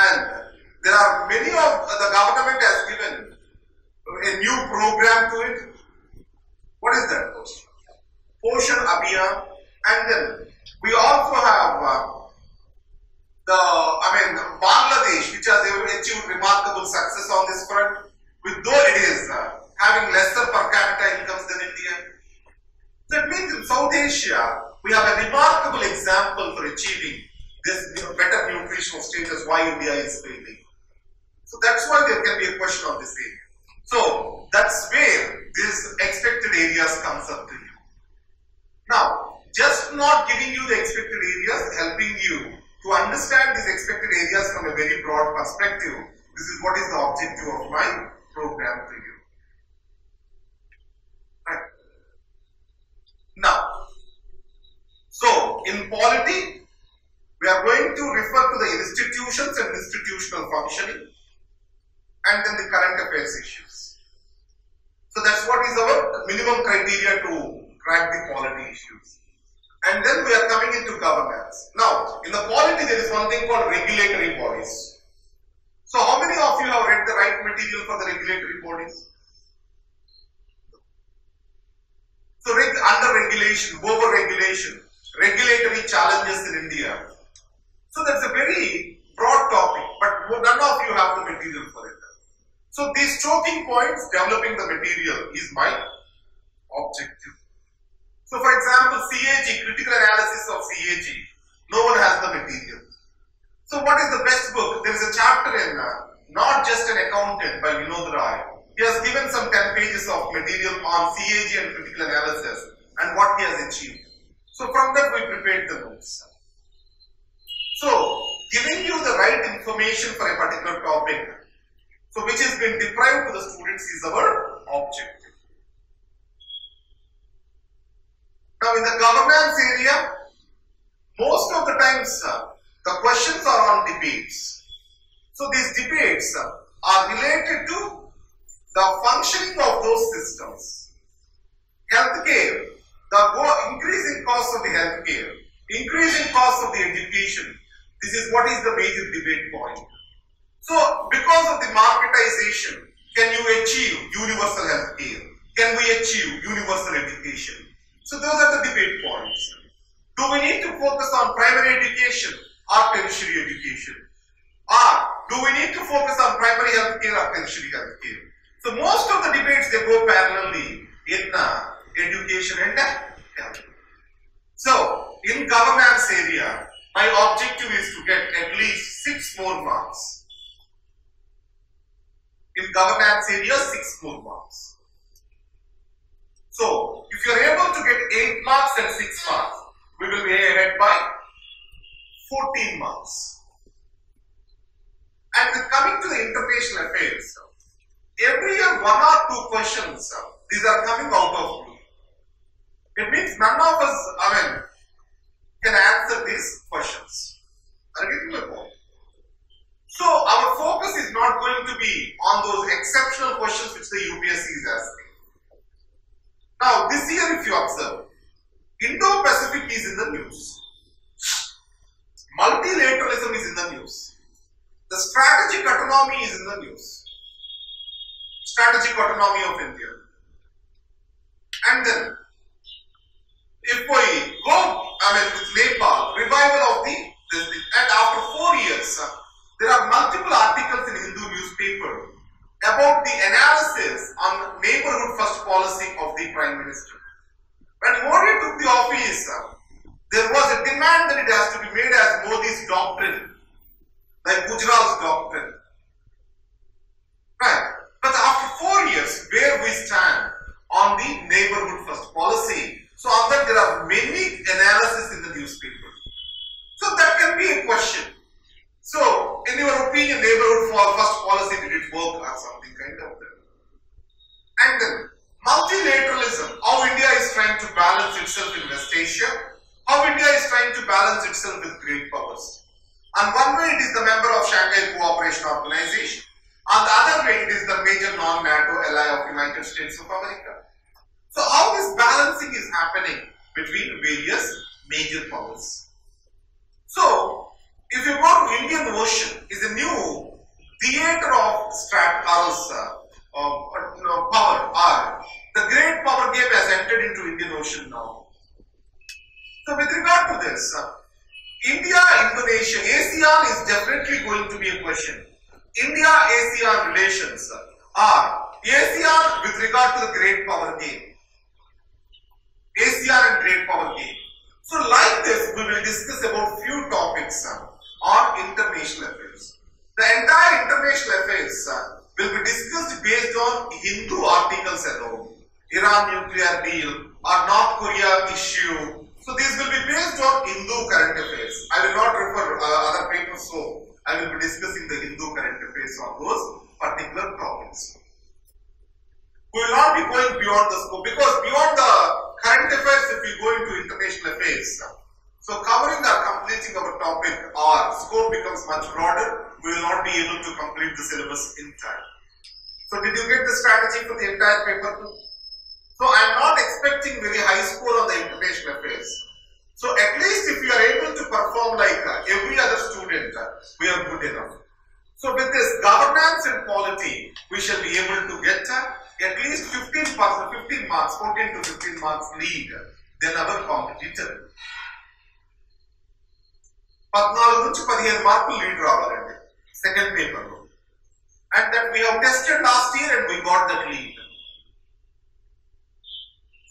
and there are many of the government has given a new program to it. What is that? Poshan Abhiyan. And then we also have Bangladesh, which has achieved remarkable success on this front, with though it is having lesser per capita incomes than India. So it means in South Asia, we have a remarkable example for achieving this better nutritional status, why India is failing. So that's why there can be a question on this area. So that's where these expected areas comes up to you. Now, just not giving you the expected areas, helping you to understand these expected areas from a very broad perspective. This is what is the objective of my program to you. Right. Now, so in polity, we are going to refer to the institutions and institutional functioning, and then the current affairs issues. So that's what is our minimum criteria to crack the polity issues. And then we are coming into governance. Now, in the polity, there is one thing called regulatory bodies. So, how many of you have read the right material for the regulatory bodies? So, under regulation, over regulation, regulatory challenges in India. So, that's a very broad topic, but none of you have the material for it. So, these choking points, developing the material is my objective. So for example, CAG, critical analysis of CAG, no one has the material. So what is the best book? There is a chapter in Not Just an Accountant by Vinod Rai. He has given some 10 pages of material on CAG and critical analysis and what he has achieved. So from that we prepared the notes. So giving you the right information for a particular topic, so which has been deprived to the students, is our objective. Now in the governance area, most of the times the questions are on debates. So these debates are related to the functioning of those systems. Healthcare, the increasing cost of the healthcare, increasing cost of the education. This is what is the major debate point. So because of the marketization, can you achieve universal healthcare? Can we achieve universal education? So those are the debate points. Do we need to focus on primary education or tertiary education? Or do we need to focus on primary healthcare or tertiary healthcare? So most of the debates, they go parallelly in education and health. So in governance area, my objective is to get at least 6 more marks. In governance area, 6 more marks. So if you are able to get 8 marks and 6 marks, we will be ahead by 14 marks. And coming to the international affairs, every year 1 or 2 questions, these are coming out of blue. It means none of us, can answer these questions. Are you getting my point? So our focus is not going to be on those exceptional questions which the UPSC is asking. Now this year, if you observe, Indo-Pacific is in the news. Multilateralism is in the news. The strategic autonomy is in the news. Strategic autonomy of India. And then, if we go, with Nepal, revival of this thing, and after 4 years, there are multiple articles in Hindu newspaper about the analysis on neighborhood first policy of the Prime Minister. When Modi took the office, there was a demand that it has to be made as Modi's doctrine, like Gujarat's doctrine. Right? But after 4 years, where we stand on the neighborhood first policy, so on that there are many analyses in the newspaper. So that can be a question. So, in your opinion, neighborhood first policy, did it work or something kind of that? And then, multilateralism, how India is trying to balance itself in West Asia, how India is trying to balance itself with great powers. On one way, it is the member of Shanghai Cooperation Organization. On the other way, it is the major non-NATO ally of United States of America. So, how this balancing is happening between various major powers? So, if you go to Indian Ocean, is a new theatre of power. The great power game has entered into Indian Ocean now. So, with regard to this, India-Indonesia, ASEAN is definitely going to be a question. India-ASEAN relations are ASEAN with regard to the great power game. ASEAN and great power game. So like this, we will discuss about few topics on international affairs. The entire international affairs will be discussed based on Hindu articles alone. Iran nuclear deal or North Korea issue. So these will be based on Hindu current affairs. I will not refer other papers, so I will be discussing the Hindu current affairs on those particular topics. We will not be going beyond the scope, because beyond the current affairs, if we go into international affairs, so covering or completing our topic, our scope becomes much broader. We will not be able to complete the syllabus in time. So did you get the strategy for the entire paper? So I am not expecting very high score on the international affairs. So at least if you are able to perform like every other student, we are good enough. So with this governance and polity, we shall be able to get at least 15 marks, 14 to 15 marks lead than our competitor. 14 నుంచి 15 మార్కులు lead రావాలండి second paper లో. And that we have tested last year and we got that lead.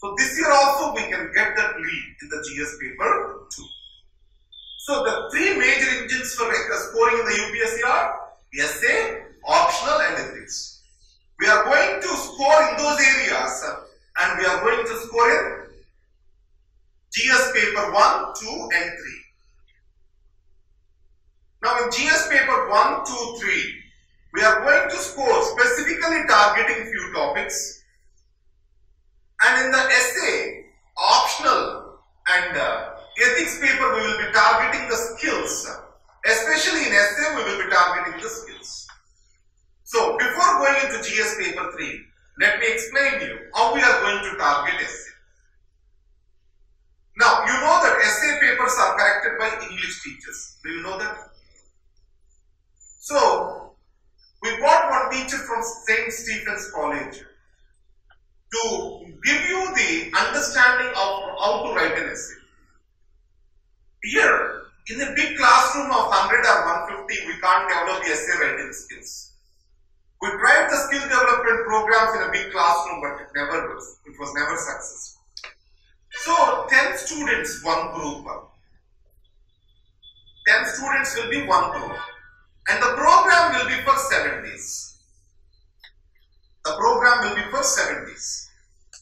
So this year also we can get that lead in the GS paper too. So the 3 major engines for scoring in the UPSC are essay, optional and ethics. We are going to score in those areas and we are going to score in GS paper 1, 2 and 3. Now in GS paper 1, 2, 3, we are going to score specifically targeting few topics, and in the essay, optional and ethics paper we will be targeting the skills. Especially in essay we will be targeting the skills. So before going into GS paper 3, let me explain you how we are going to target essay. Now you know that essay papers are corrected by English teachers. Do you know that? So we got one teacher from St. Stephen's College to give you the understanding of how to write an essay. Here, in a big classroom of 100 or 150, we can't develop the essay writing skills. We tried the skill development programs in a big classroom, but it was never successful. So, 10 students, one group. 10 students will be one group. And the program will be for 7 days. The program will be for 7 days.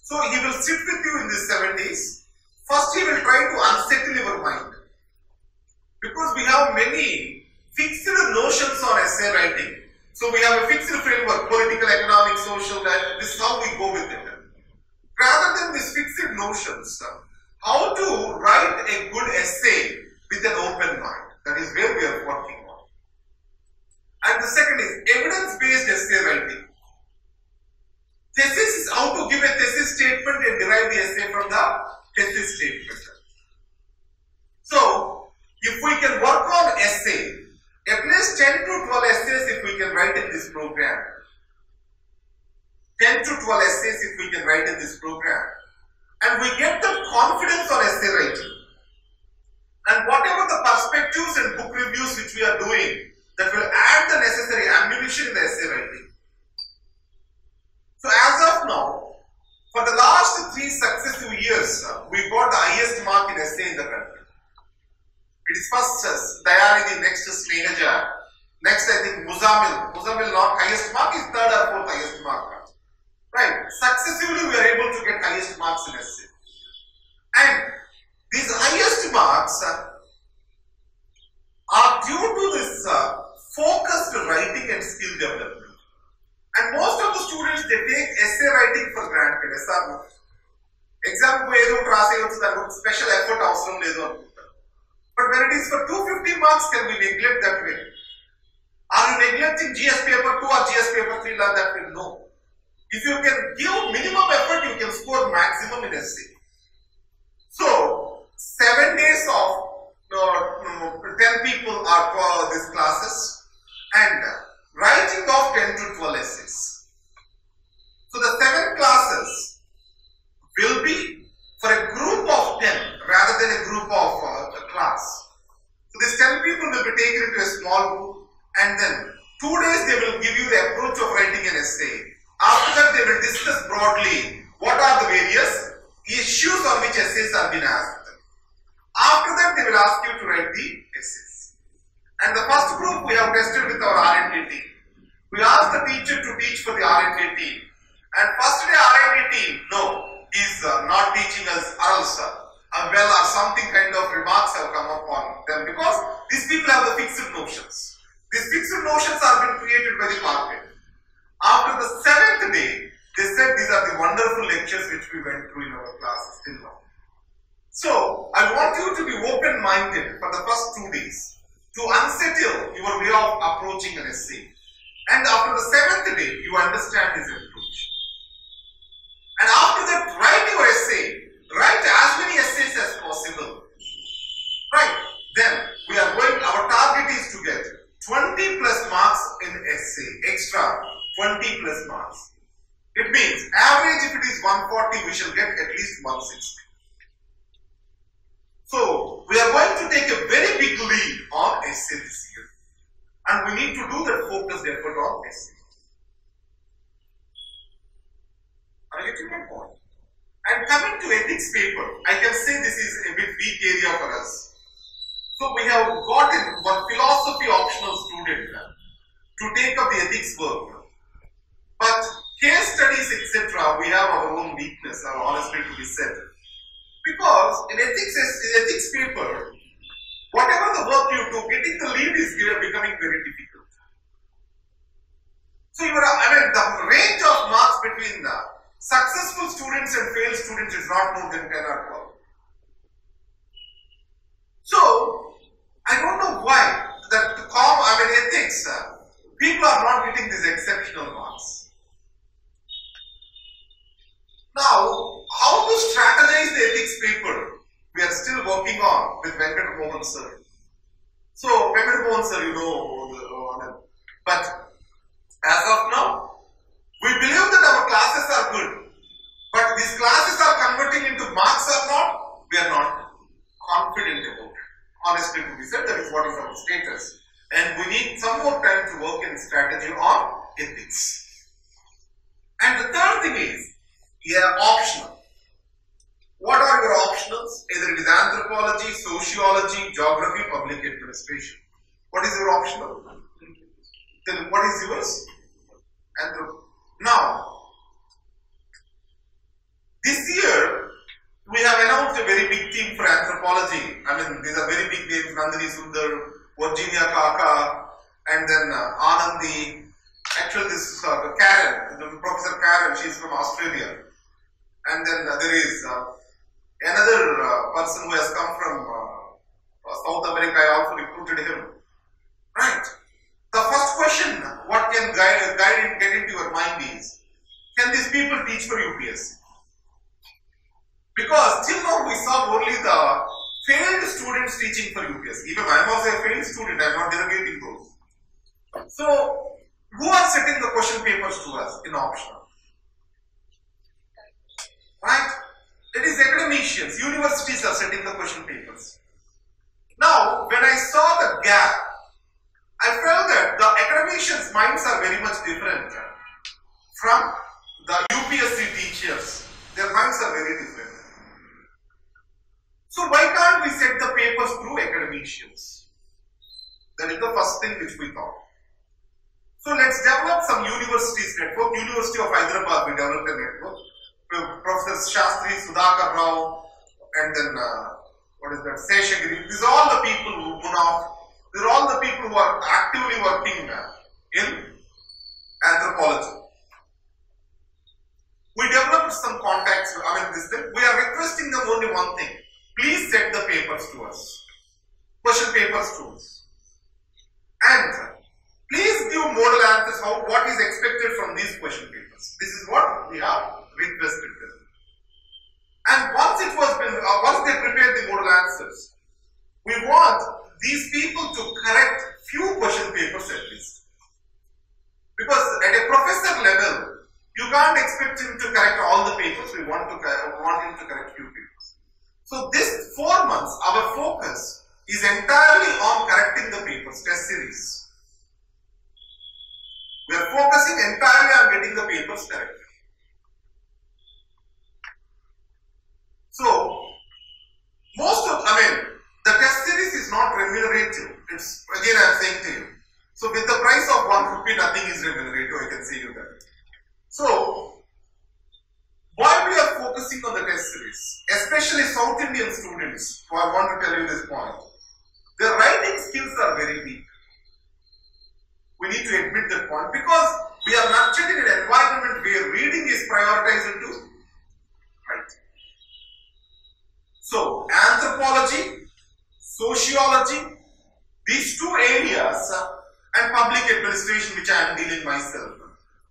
So, he will sit with you in these 7 days. First, he will try to unsettle your mind. Because we have many fixed notions on essay writing. So, we have a fixed framework, political, economic, social, this is how we go with it. Rather than these fixed notions, how to write a good essay with an open mind. That is where we are working on. And the second is evidence-based essay writing. Thesis is how to give a thesis statement and derive the essay from the thesis statement. So, if we can work on essay, at least 10 to 12 essays if we can write in this program. 10 to 12 essays if we can write in this program. And we get the confidence on essay writing. And whatever the perspectives and book reviews which we are doing, that will add the necessary ammunition in the essay writing. So as of now, for the last 3 successive years, we got the highest mark in essay in the country. It is first Dayanidhi, next Snehaja, next I think Muzamil. Muzamil not highest mark is 3rd or 4th highest mark. Right, successively we are able to get highest marks in essay. And these highest marks are due to this focused writing and skill development. And most of the students, they take essay writing for granted. Exam special effort avasram ledu. But when it is for 250 marks, can we neglect that way? Are you neglecting GS paper 2 or GS paper 3 like that way? No. If you can give minimum effort, you can score maximum in essay. So, 7 days of 10 people are for these classes and writing of 10 to 12 essays. So, the 7 classes will be for a group of 10 rather than a group of a class. So, these 10 people will be taken into a small group and then 2 days they will give you the approach of writing an essay. After that, they will discuss broadly what are the various issues on which essays are being asked. After that, they will ask you to write the essays. And the first group we have tested with our R&D team. We asked the teacher to teach for the R&D team. And first day R&D team, no, he is not teaching us or else well or something kind of remarks have come up on them because these people have the fixed notions. These fixed notions are being created by the market. After the 7th day, they said these are the wonderful lectures which we went through in our classes till now. So, I want you to be open-minded for the first 2 days to unsettle your way of approaching an essay. And after the 7th day, you understand his approach. And after that, write your essay. Write as many essays as possible. Right? Then, we are going, our target is to get 20 plus marks in essay, extra 20 plus marks. It means average if it is 140, we shall get at least 160. So, we are going to take a very big lead on essay this year. And we need to do that focused effort on essay. Are you getting my point? And coming to ethics paper, I can say this is a bit weak area for us. So, we have gotten one philosophy optional student to take up the ethics work. But case studies, etc., we have our own weakness, honestly to be said. Because in ethics paper, whatever the work you do, getting the lead is becoming very difficult. So, the range of marks between the successful students and failed students is not more than 10 or 12. So, I don't know why that ethics, people are not getting these exceptional marks. Now, how to strategize the ethics paper, we are still working on with Venkat Mohan sir. So, Venkat Mohan sir, you know, but as of now, we believe that our classes are good, but these classes are converting into marks or not, we are not confident about it. honestly to be said, that is what is our status. And we need some more time to work in strategy on ethics. And the third thing is, optional. What are your optionals? Either it is anthropology, sociology, geography, public administration. What is your optional? Then what is yours? Now, this year, we have announced a very big team for anthropology. I mean, these are very big names: Nandini Sundar, Virginia Kaka, and then Anandi. Actually, this is Karen, Professor Karen, she is from Australia. And then there is another person who has come from South America. I also recruited him. Right. The first question, what can get into your mind is, can these people teach for UPSC? Because till now we saw only the failed students teaching for UPSC. Even I am also a failed student, I am not delegating those. So, who are setting the question papers to us in optional? Right? It is academicians, universities are setting the question papers. Now, when I saw the gap, I felt that the academicians' minds are very much different from the UPSC teachers. Their minds are very different. So why can't we set the papers through academicians? That is the first thing which we thought. So let's develop some universities network. University of Hyderabad, we developed a network. Professor Shastri, Sudhakar Rao, and then what is that? Seshagiri. These are all the people who Munaf. These are all the people who are actively working in anthropology. We developed some contacts. I mean, this thing. We are requesting them only one thing. Please set the papers to us. Question papers to us. And please give model answers what is expected from these question papers. This is what we have requested them. And once they prepared the model answers, we want these people to correct few question papers at least. Because at a professor level, you can't expect him to correct all the papers. We want him to correct few papers. So this 4 months, our focus is entirely on correcting the papers, test series. We are focusing entirely on getting the papers corrected. So, the test series is not remunerative. It's, again I am saying to you. So with the price of 1 rupee, nothing is remunerative, I can say you that. So, why we are focusing on the test series, especially South Indian students, who I want to tell you this point, their writing skills are very weak. We need to admit that point because we are nurtured in an environment where reading is prioritized into writing. So, anthropology, sociology, these two areas, and public administration, which I am dealing myself.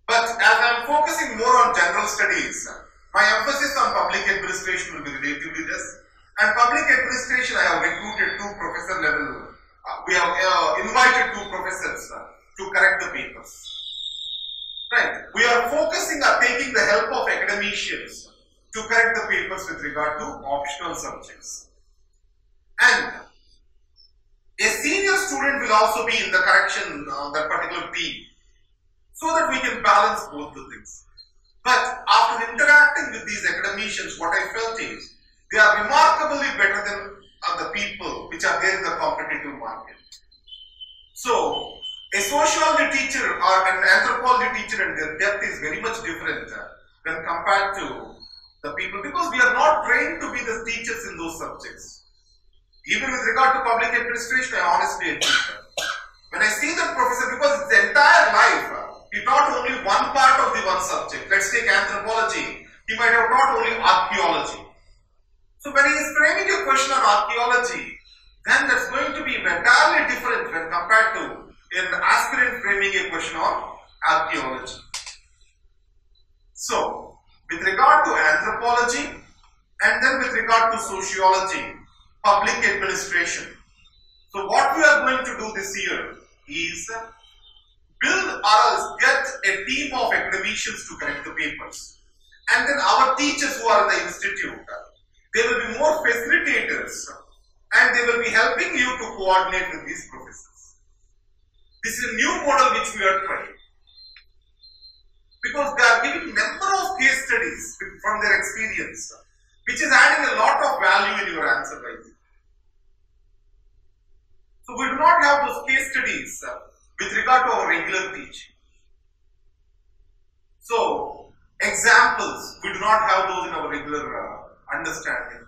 But as I am focusing more on general studies, my emphasis on public administration will be relatively less. And public administration, I have recruited 2 professor level. We have invited 2 professors to correct the papers. Right? We are focusing on taking the help of academicians to correct the papers with regard to optional subjects. And a senior student will also be in the correction that particular team, so that we can balance both the things. But after interacting with these academicians, what I felt is they are remarkably better than the people which are there in the competitive market. So, a sociology teacher or an anthropology teacher and their depth is very much different when compared to the people, because we are not trained to be the teachers in those subjects. Even with regard to public administration, I honestly admit that. When I see that professor, because his entire life, he taught only one part of the one subject. Let's take anthropology. He might have taught only archaeology. So when he is framing a question on archaeology, then that's going to be entirely different when compared to an aspirant framing a question on archaeology. So, with regard to anthropology and then with regard to sociology, public administration. So what we are going to do this year is build or else get a team of academicians to correct the papers. And then our teachers who are in the institute, they will be more facilitators and and they will be helping you to coordinate with these professors. This is a new model which we are trying, because they are giving number of case studies from their experience, which is adding a lot of value in your answer writing. So we do not have those case studies with regard to our regular teaching. So examples, we do not have those in our regular understanding.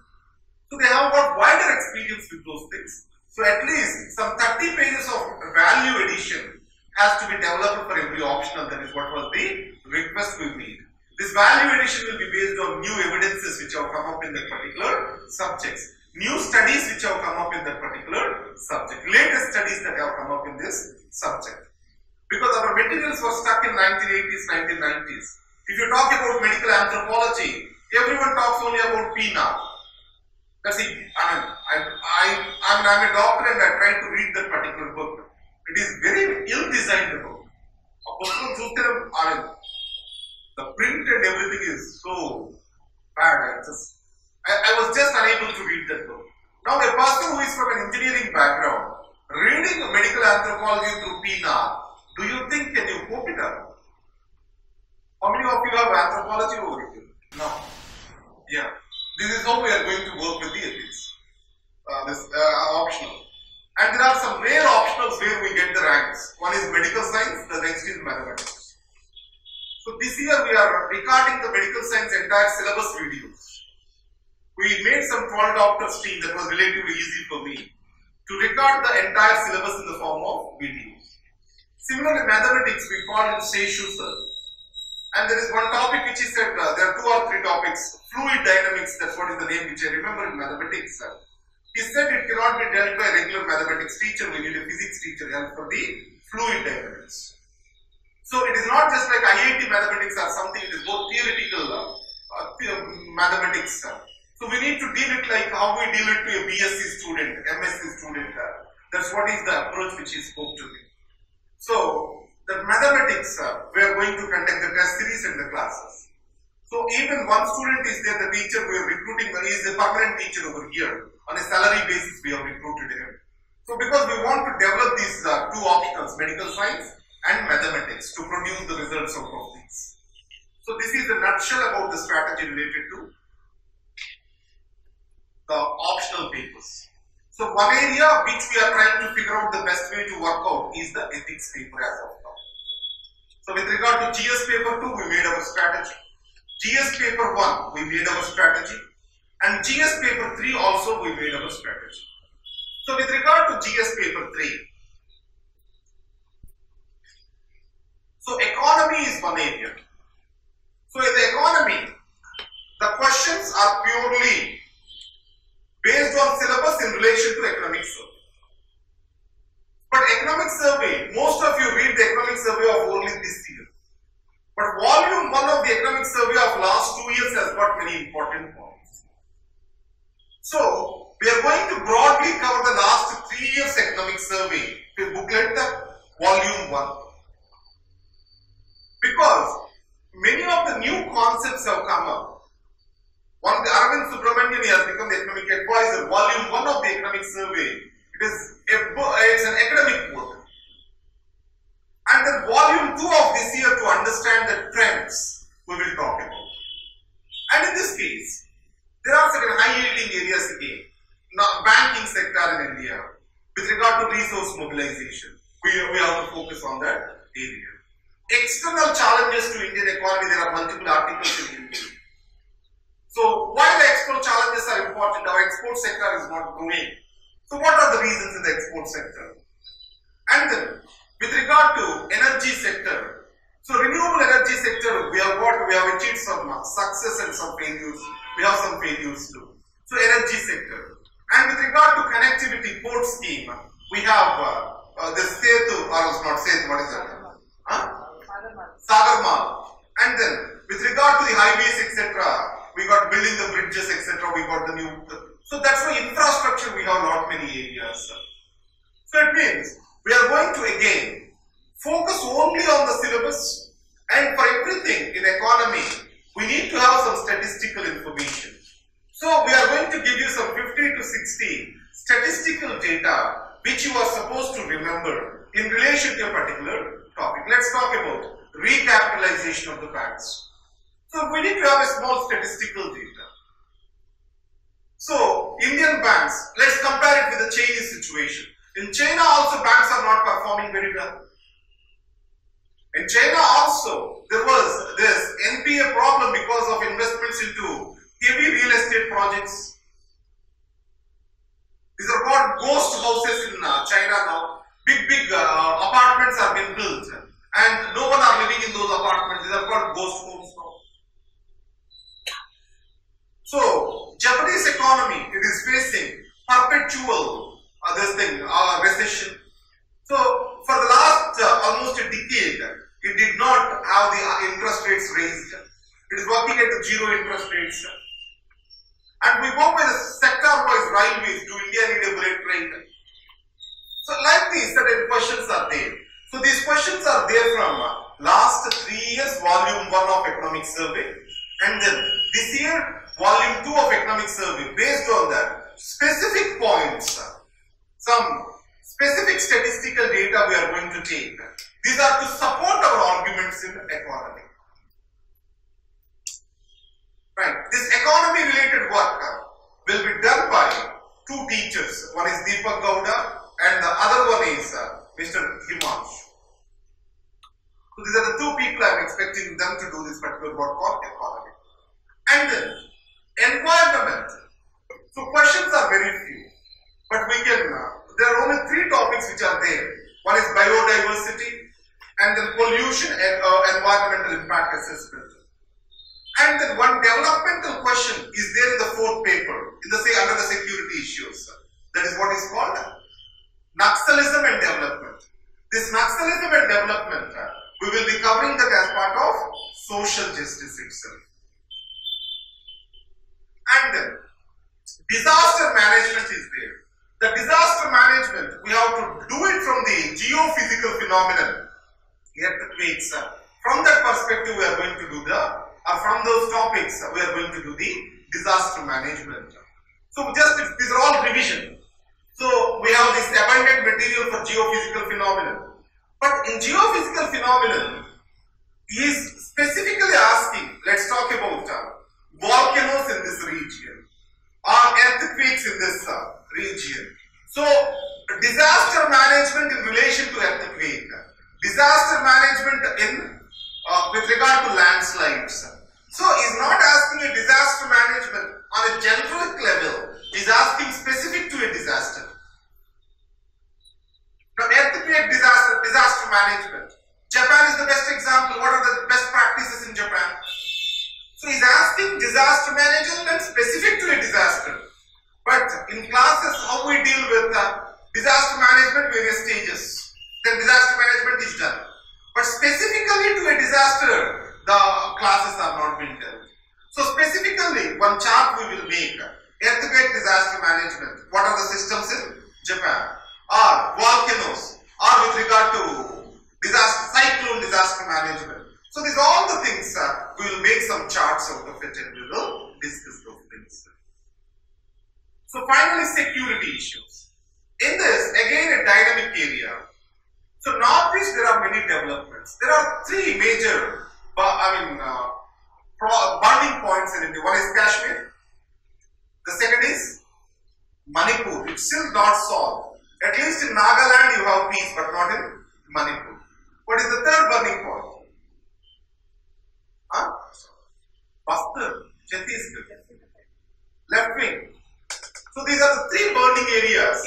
So they have got wider experience with those things. So at least some 30 pages of value addition has to be developed for every optional. That is what was the request we made. This value addition will be based on new evidences which have come up in that particular subjects, new studies which have come up in that particular subject, latest studies that have come up in this subject. Because our materials were stuck in 1980s, 1990s. If you talk about medical anthropology, everyone talks only about P now. That's it. I'm a doctor and I try to read that particular book. It is very ill-designed book. The print and everything is so bad. I was just unable to read that book. Now a person who is from an engineering background, reading medical anthropology through PNA, do you think can you cope it up? How many of you have anthropology over here? No. Yeah. This is how we are going to work with the ethics. This optional. And there are some rare optionals where we get the ranks. One is medical science, the next is mathematics. So this year we are recording the medical science entire syllabus videos. We made some 12 doctors team that was relatively easy for me to record the entire syllabus in the form of videos. Similarly, mathematics we called it Seshusa. And there is one topic which he said, there are 2 or 3 topics, fluid dynamics, that's what is the name which I remember in mathematics. He said it cannot be dealt by a regular mathematics teacher, we need a physics teacher help for the fluid dynamics. So it is not just like IIT mathematics or something, it is more theoretical mathematics. So we need to deal it like how we deal it to a BSc student, MSc student. That's what is the approach which he spoke to me. So the mathematics, we are going to conduct the test series and the classes. So even one student is there, the teacher we are recruiting, he is a permanent teacher over here. On a salary basis we have recruited him. So because we want to develop these 2 optionals, medical science and mathematics, to produce the results out of these. So this is the nutshell about the strategy related to the optional papers. So one area which we are trying to figure out the best way to work out is the ethics paper as of now. So with regard to GS paper 2, we made our strategy. GS paper 1, we made our strategy. And GS paper 3 also we made our strategy. So with regard to GS paper 3, so economy is one area. So in the economy, the questions are purely based on syllabus in relation to economic survey. But economic survey, most of you read the economic survey of only this year. But volume 1 of the economic survey of last 2 years has got many important points. So we are going to broadly cover the last 3 years economic survey to booklet the volume 1. Because many of the new concepts have come up. One, Arvind Subramanian has become the economic advisor. Volume 1 of the economic survey, it's an academic book. And then volume 2 of this year to understand the trends we will talk about. And in this case, there are certain high yielding areas again. Now, banking sector in India, with regard to resource mobilization, we have to focus on that area. External challenges to Indian economy, there are multiple articles in India. So while the export challenges are important, our export sector is not growing. So what are the reasons in the export sector? And then with regard to energy sector, so renewable energy sector, we have achieved some success and some failures. We have some failures too. So energy sector. And with regard to connectivity port scheme, we have the Setu, or not Setu, what is that? Sagarmal. And then with regard to the highways, etc., we got building the bridges, etc. We got the new. So that's why infrastructure we have not many areas. So it means we are going to again focus only on the syllabus, and for everything in economy we need to have some statistical information. So we are going to give you some 50 to 60 data which you are supposed to remember in relation to a particular topic. Let's talk about recapitalization of the banks. So we need to have a small statistical data. So Indian banks, let's compare it with the Chinese situation. In China also banks are not performing very well. In China also there was this NPA problem because of investments into heavy real estate projects. These are called ghost houses in China now. Big apartments are being built and no one are living in those apartments. These are called ghost homes now. So Japanese economy, it is facing perpetual recession. So for the last almost a decade, it did not have the interest rates raised. It is working at the zero interest rates. And we go by the sector-wise railways. Do India need a bullet train? So like these, certain questions are there. So these questions are there from last 3 years, volume 1 of economic survey. And then this year, volume 2 of economic survey. Based on that, specific points, some specific statistical data we are going to take. These are to support our arguments in economy. Right. This economy related work will be done by 2 teachers. One is Deepak Gowda and the other one is Mr. Himanshu. So these are the 2 people I am expecting them to do this particular work on economy. And then environment. So questions are very few, but we can, there are only 3 topics which are there. One is biodiversity, and then pollution and environmental impact assessment. And then one developmental question is there in the 4th paper, in the under the security issues. That is what is called Naxalism and development. This Naxalism and development, we will be covering that as part of social justice itself. And then disaster management is there. The disaster management, we have to do it from the geophysical phenomenon, earthquakes. From that perspective, we are going to do from those topics, we are going to do the disaster management. So these are all revision. So we have this abundant material for geophysical phenomenon. But in geophysical phenomenon, he is specifically asking, let's talk about volcanoes in this region or earthquakes in this region. So disaster management in relation to earthquake, disaster management in with regard to landslides. So he's not asking a disaster management on a generic level, he's asking specific to a disaster. Now earthquake disaster management. Japan is the best example. What are the best practices in Japan? So he's asking disaster management specific to a disaster. But in classes, how we deal with disaster management, various stages. Then disaster management is done. But specifically to a disaster, the classes are not being done. So specifically, one chart we will make, earthquake disaster management. What are the systems in Japan? Or volcanoes, or with regard to cyclone disaster management. So these are all the things, we will make some charts out of it and we will discuss those things. So finally, security issues. In this, again a dynamic area. So northeast there are many developments. There are 3 major burning points in India. One is Kashmir. The second is Manipur. It's still not solved. At least in Nagaland you have peace, but not in Manipur. What is the third burning point? Bastar, Chhattisgarh, left wing. So these are the 3 burning areas.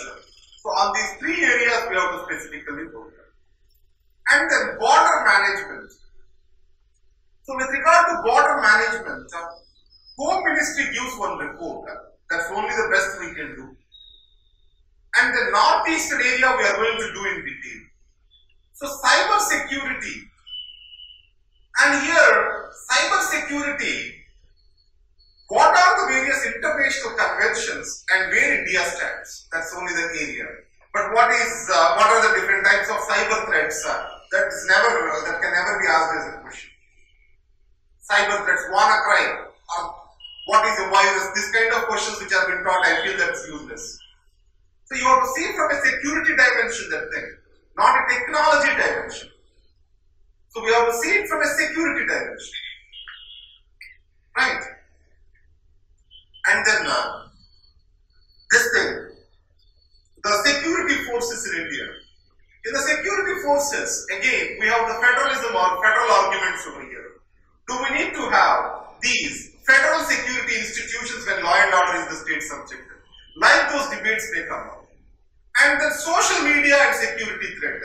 So on these 3 areas we have to specifically work. And then border management. So with regard to border management, Home Ministry gives one report. That's only the best we can do. And the northeastern area we are going to do in detail. So cyber security. And here, cyber security, what are the various international conventions and where India stands? That's only the area. But what are the different types of cyber threats? That can never be asked as a question. Cyber threats, WannaCry, what is a virus? This kind of questions which have been taught, I feel that's useless. So you have to see from a security dimension that thing, not a technology dimension. So we have to see it from a security dimension. Right? And then this thing, the security forces in India. In the security forces, again, we have the federalism or federal arguments over here. Do we need to have these federal security institutions when law and order is the state subject? Like those debates may come up. And then social media and security threat.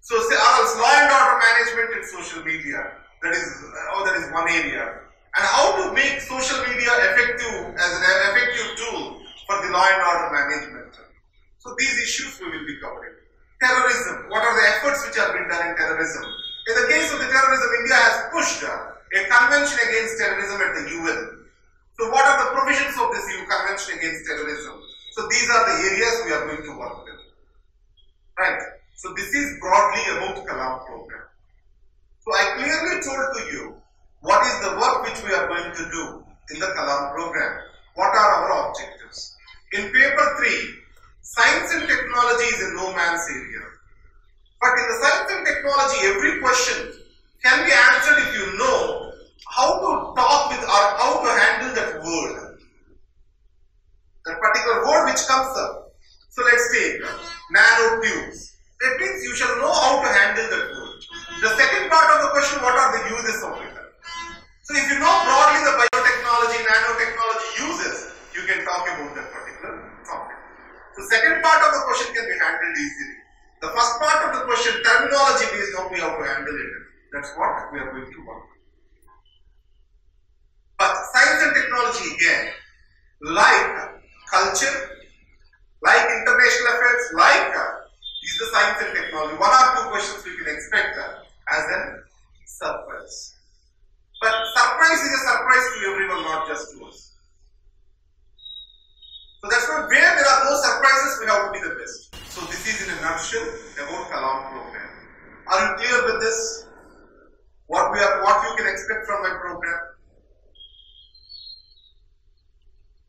So say, or else law and order management in social media. That is one area. And how to make social media effective as an effective tool for the law and order management. So these issues we will be covering. Terrorism. What are the efforts which have been done in terrorism? In the case of the terrorism, India has pushed a convention against terrorism at the UN. So what are the provisions of this convention against terrorism? So these are the areas we are going to work with. Right. So this is broadly about Kalam program. So I clearly told to you what is the work which we are going to do in the Kalam program. What are our objectives? In paper 3, science and technology is a no man's area. But in the science and technology, every question can be answered if you know how to talk with or how to handle that word. That particular word which comes up. So let's take nanotubes. That means you shall know how to handle that word. The second part of the question, what are the uses of it? So if you know broadly the biotechnology, nanotechnology uses, you can talk about that particular topic. The second part of the question can be handled easily. The first part of the question, terminology based, how we have to handle it. That's what we are going to work. But science and technology again, like culture, like international affairs, like is the science and technology. One or two questions we can expect as a surprise. But surprise is a surprise to everyone, not just to us. So that's why where there are no surprises, we have to be the best. So this is in a nutshell about Kalam program. Are you clear with this? What you can expect from my program?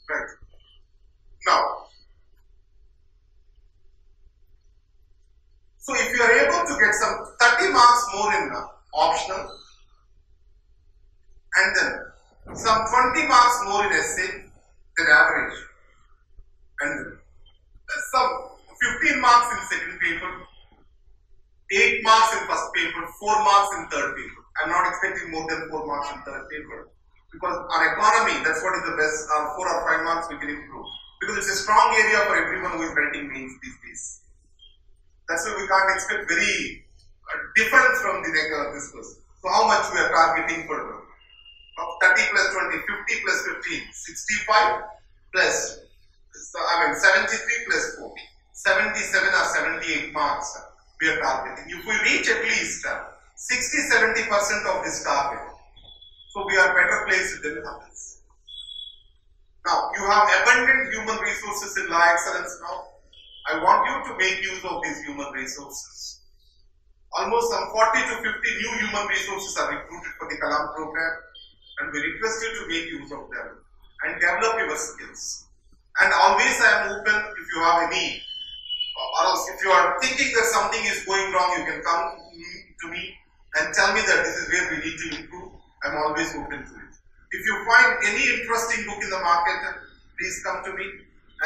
Right. Now, so if you are able to get some 30 marks more in optional, and then some 20 marks more in essay than average, and some 15 marks in second paper, 8 marks in first paper, 4 marks in third paper. I am not expecting more than 4 marks in third paper, because on economy, that's what is the best, 4 or 5 marks we can improve, because it's a strong area for everyone who is writing mains these days. That's why we can't expect very difference from the this person. So how much we are targeting for 30 plus 20, 50 plus 15, 65 plus, 73 plus 40, 77 or 78 marks we are targeting. If we reach at least 60-70% of this target, so we are better placed than others. Now, you have abundant human resources in law excellence now. I want you to make use of these human resources. Almost some 40 to 50 new human resources are recruited for the Kalam program, and we request you to make use of them and develop your skills. And always I am open if you have any, or else if you are thinking that something is going wrong, you can come to me and tell me that this is where we need to improve. I am always open to it. If you find any interesting book in the market, please come to me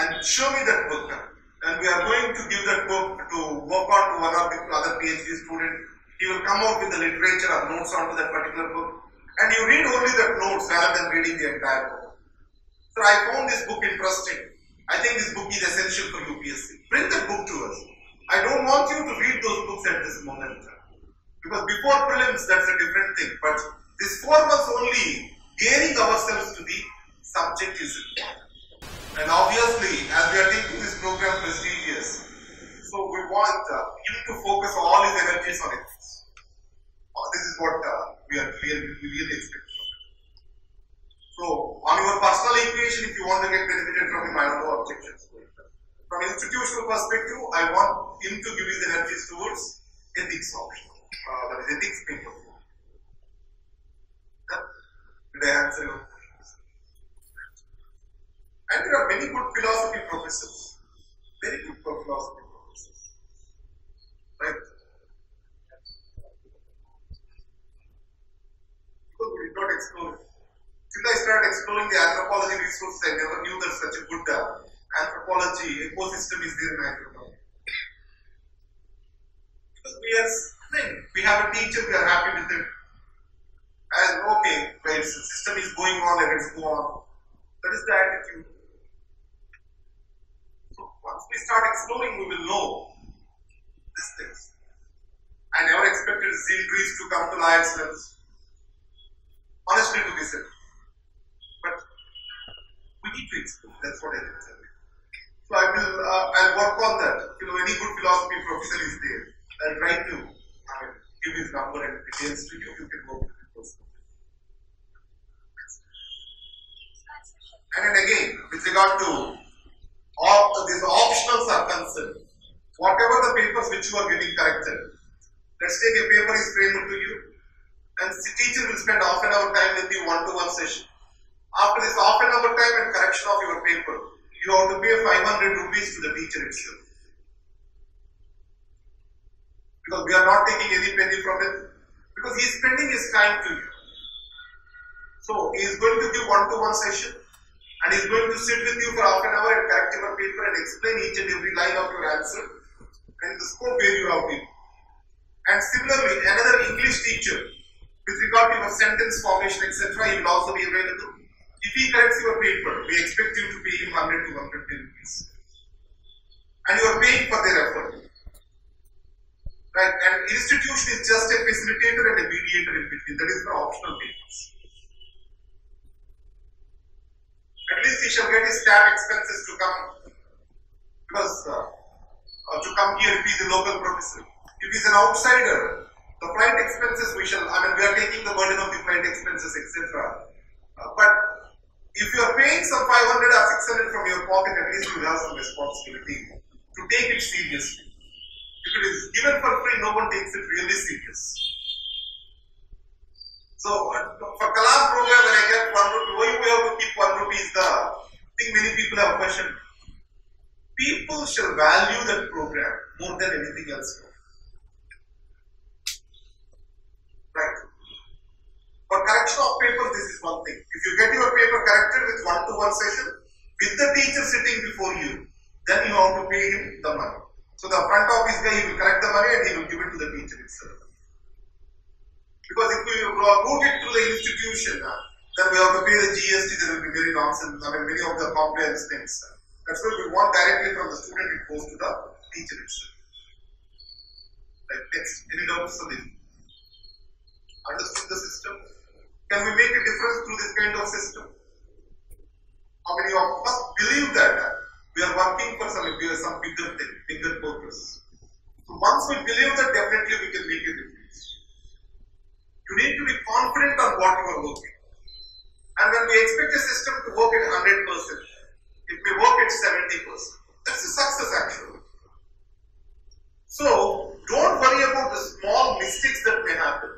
and show me that book. And we are going to give that book to work on to one of the other PhD student. He will come out with the literature or notes onto that particular book. And you read only that notes rather than reading the entire book. So I found this book interesting. I think this book is essential for UPSC. Bring that book to us. I don't want you to read those books at this moment. Because before prelims, that's a different thing. But this 4 months only, gearing ourselves to the subject is important. And obviously, as we are taking this program prestigious, so we want him to focus all his energies on it. This is what we really expect from him. So, on your personal equation, if you want to get benefited from him, I have no objections to it. From institutional perspective, I want him to give his energies towards ethics option. That is ethics paper. Did I answer your questions? And there are many good philosophy professors. Very good professors. textbooks. I never knew that such a good anthropology ecosystem is there in anthropology. Because we have a teacher, we are happy with it. And okay, the system is going on, let us go on. That is the attitude. So once we start exploring, we will know these things. I never expected zeal Greece to come to law excellence. Honestly to be said. But we need to explore. That's what I can tell you. So I'll work on that. Any good philosophy professor is there. I'll try to give his number and details to you. You can work with it personally. And then again, with regard to all these optionals are concerned, whatever the papers which you are getting corrected, let's take a paper is framed to you, and the teacher will spend half an hour time with you one-to-one session. After this half an hour time and correction of your paper, you have to pay 500 rupees to the teacher itself. Because we are not taking any penny from it, because he is spending his time to you. So he is going to give one-to-one session, and he is going to sit with you for half an hour and correct your paper and explain each and every line of your answer and the scope where you have been. And similarly, another English teacher, with regard to your sentence formation, etc., he will also be available. If he corrects your paper, we expect you to pay him 100 to 150 rupees. And you are paying for their effort. Right? And institution is just a facilitator and a mediator in between. That is the optional papers. At least he shall get his staff expenses to come, because to come here if he is a local professor. If he is an outsider, the flight expenses we are taking the burden of the flight expenses, etc. But if you are paying some 500 or 600 from your pocket, at least you have some responsibility to take it seriously. If it is given for free, no one takes it really serious. So for Kalam program, when I get 1 rupee, why we have to keep 1 rupee is the thing many people have questioned. People shall value that program more than anything else. Right. For correction of papers, this is one thing. If you get your paper corrected with one-to-one session, with the teacher sitting before you, then you have to pay him the money. So the front office guy, he will correct the money and he will give it to the teacher itself. Because if we route it through the institution, then we have to pay the GST, there will be very nonsense, many of the compliance things. That's why we want directly from the student, it goes to the teacher itself. Right, next, any doubts on this? Understood the system? Can we make a difference through this kind of system? How many of us believe that we are working for some bigger thing, bigger purpose? So once we believe that, definitely we can make a difference. You need to be confident on what you are working. And when we expect a system to work at 100%, it may work at 70%. That's a success actually. So don't worry about the small mistakes that may happen.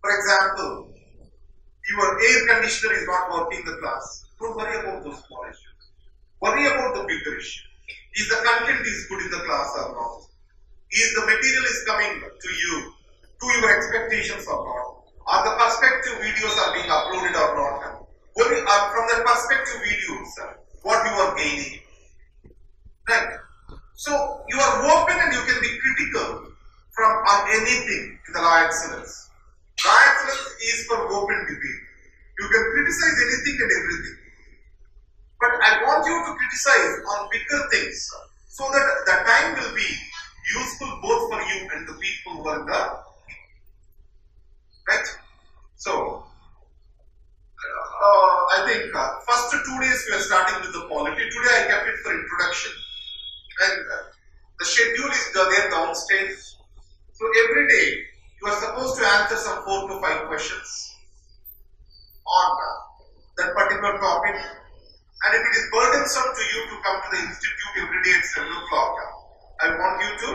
For example, your air conditioner is not working in the class. Don't worry about those small issues. Worry about the bigger issue. Is the content is good in the class or not? Is the material is coming to you, to your expectations or not? Are the perspective videos are being uploaded or not? Worry from the perspective videos, what you are gaining. Right? So you are open and you can be critical from anything in the law excellence. Law excellence is for open debate. You can criticize anything and everything. But I want you to criticize on bigger things so that the time will be useful both for you and the people who are in the right. So I think first 2 days we are starting with the polity. Today I kept it for introduction, and the schedule is there downstairs. So every day you are supposed to answer some 4 to 5 questions on that particular topic. And if it is burdensome to you to come to the institute every day at 7 o'clock, I want you to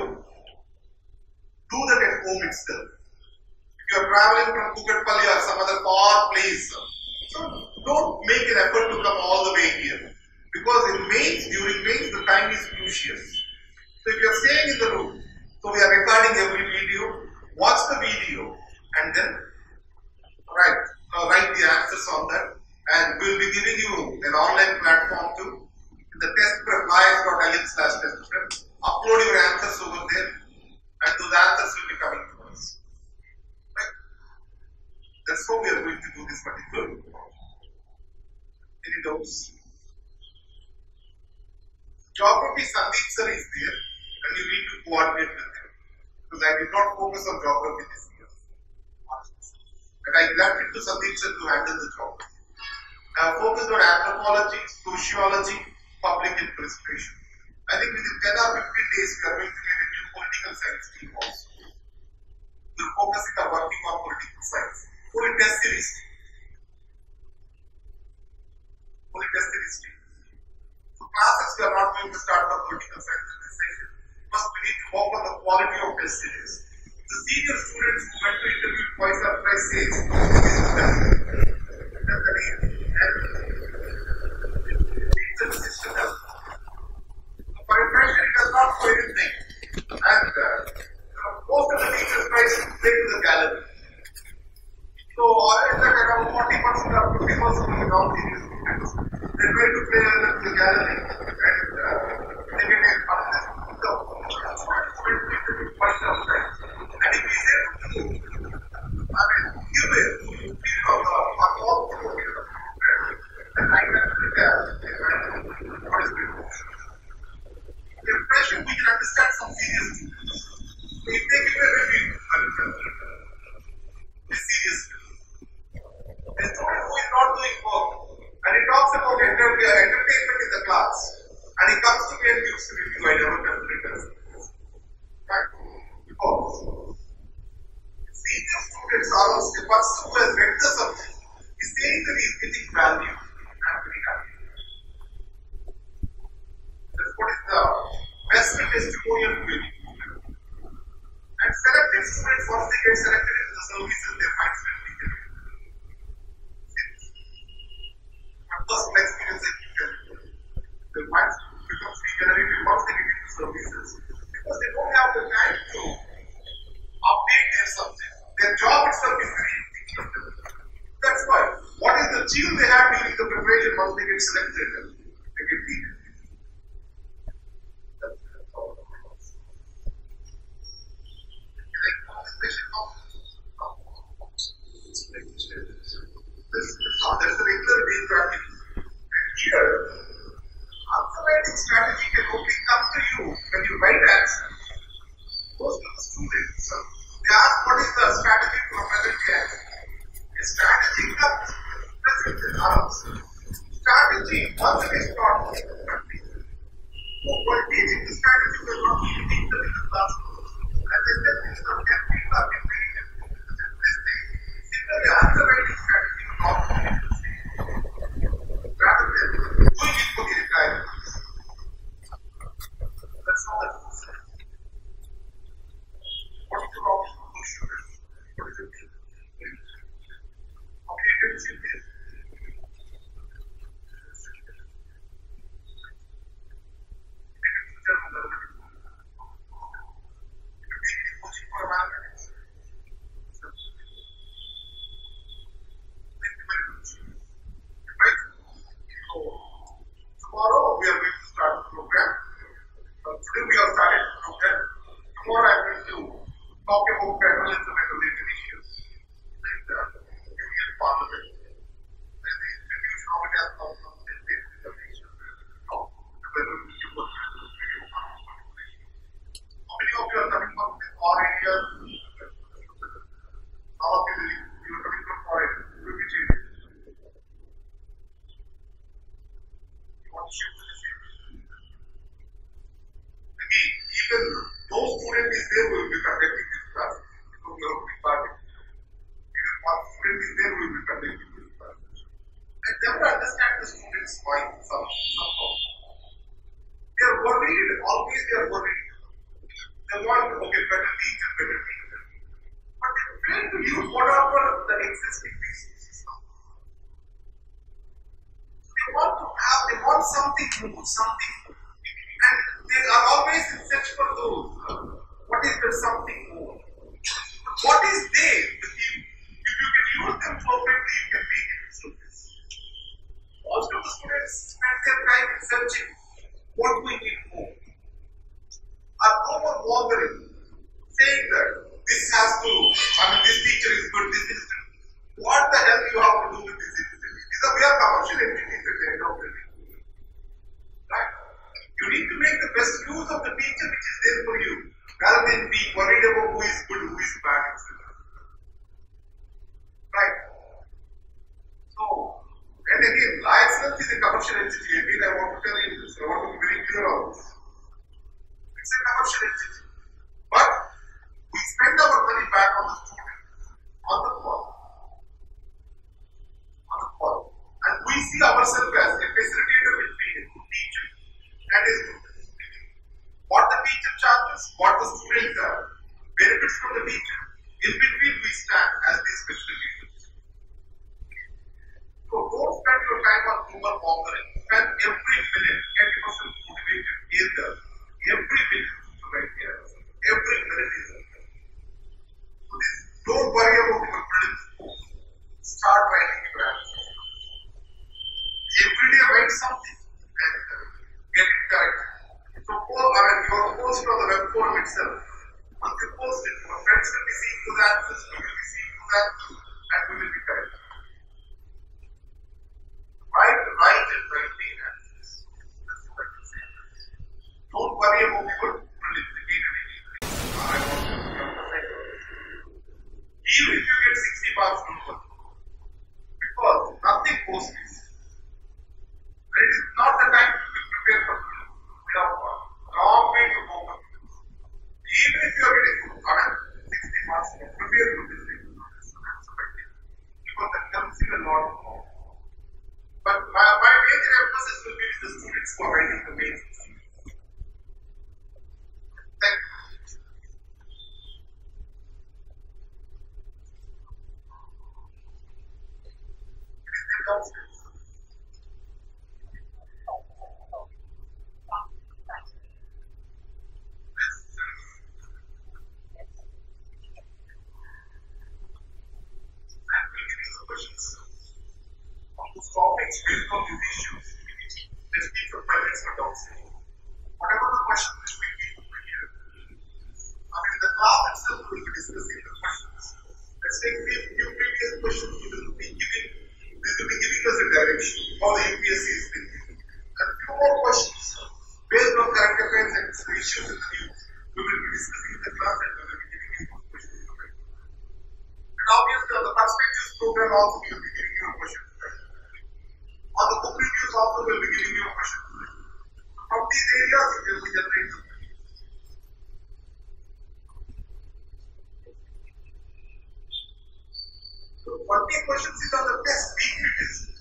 do that at home itself. If you are traveling from Kukatpalli or some other far place, so don't make an effort to come all the way here. Because in mains, during mains, the time is precious. So if you are staying in the room, so we are recording every video, watch the video and then write the answers on that. And we'll be giving you an online platform too. The testprep.is.in/testprep. Upload your answers over there, and those answers will be coming to us. Right? That's how we are going to do this particular. Any doubts? Geography, Sandeep sir is there, and you need to coordinate with him. Because I did not focus on geography this year. And I left it to Sandeep sir to handle the geography. I have focused on anthropology, sociology, public administration. I think within 10 or 15 days we are going to get a new political science team also. We are focusing on working on political science. Only test series team. Only test series team. So classes we are not going to start for political science in this session. First we need to work on the quality of test series. The senior students who went to interview twice or thrice say, by pressure, it does not do anything. And most of the teachers try to play to the gallery. So, in the kind of 40% or 50% of the non-serious students, they try to play to the gallery and they get a fun. So, students went to interview twice or thrice. And if we say to give a feel of the all period of then I can look at what is good. The impression we can understand some serious students. So if they give a review, is serious. A student who is not doing work and he talks about entertainment in the class and he comes to me and gives a review, I never consider it. Right? Because senior students are also the person who has read the subject is saying that he is getting value. I'm very happy. That's what is the best testimonial to it. And selected students, once they get selected into the services, their minds will be different. My personal experience, I can tell you, their minds become regenerated once they get into services because they don't have the time to update their subject. Their job itself is very difficult. That's why. What is the chill they have during the preparation once they get selected? They get needed. That's all. There's a regular day tracking. And here, answer writing strategy can only come to you when you write answer. Most of the students, they ask what is the strategy to present the answer. A strategy comes present in answer. Strategy, once it is taught, while teaching the strategy, we are not teaching them in the classroom. And then the people can feel that in very difficult. Similarly, answer writing strategy will not be the same. Rather than doing it for the entire class. That's how that is. What is the option for students? What is it? How many attempts in this? Tomorrow we are going to start the program. Today we have started the program. Tomorrow I am going to talk about federalism and related issues and Union Parliament and the institution of it has come from the state reservation. How many of you are coming from the far areas? Some of you are coming from far areas. Which areas? Again, even no student is there who will be conducting this class because we are a big party. Even one student is there who will be conducting this class. I never understand the students' mind somehow. They are worried, always they are worried. They want, okay, better teacher, better teacher. But they fail to use whatever the existing resources are. They want something more, something more. And they are always in search for those. What is the something more? What is there with you? If you can use them perfectly, you can make it service. What do we need more? And no more wandering, saying that this has to, this teacher is good, this is good. What the hell you have to do with this institute? We are commercial entities at the end of the day. Right? You need to make the best use of the teacher which is there for you, rather than being worried about who is good, who is bad, etc. Right? So, and again, law itself is a commercial entity. Again, I want to tell you this. I want to be very clear on this. It's a commercial entity. But we spend our money back on the student, on the quality. And we see ourselves as a facilitator between a teacher and a student. What the teacher charges, what the students have, benefits from the teacher, in between we stand as these facilitators. So don't spend your time on rumor mongering. Spend every minute, get yourself motivated either. Every minute to write here. Every minute is okay. So don't worry about your prelims. Start writing your answers. Every day write something and get it correct. So your post on the web forum itself, once you post it, your friends will be seeing those answers, you will be seeing those answers, and we will be correct. Write and write the answers. That's what I can say. Don't worry about your prelims. I want to emphasize this. Even if you get 60 marks, don't worry. Because nothing goes this. It is not the time to be prepared for prelims. We have a long way to go for prelims. Even if you are getting 60 marks, prepare for this thing. Because that comes in a lot more. But my major emphasis will be with the students who are writing the basics. Thank you. It is the downstairs. Topics based on these issues. Let's keep your private downstairs. Whatever the question which we keep over here. The class itself will be discussing the questions. Let's take a few previous questions we will be giving. This will be giving us a direction how the UPSC is thinking. And a few more questions based on current affairs and issues in the news. We will be discussing in the class and we will be giving you more questions. And obviously on the perspectives program also we will be giving you a question. On the book reviews also will be giving you a question. From these areas it will be generated. So 20 questions is on the test, weekly test.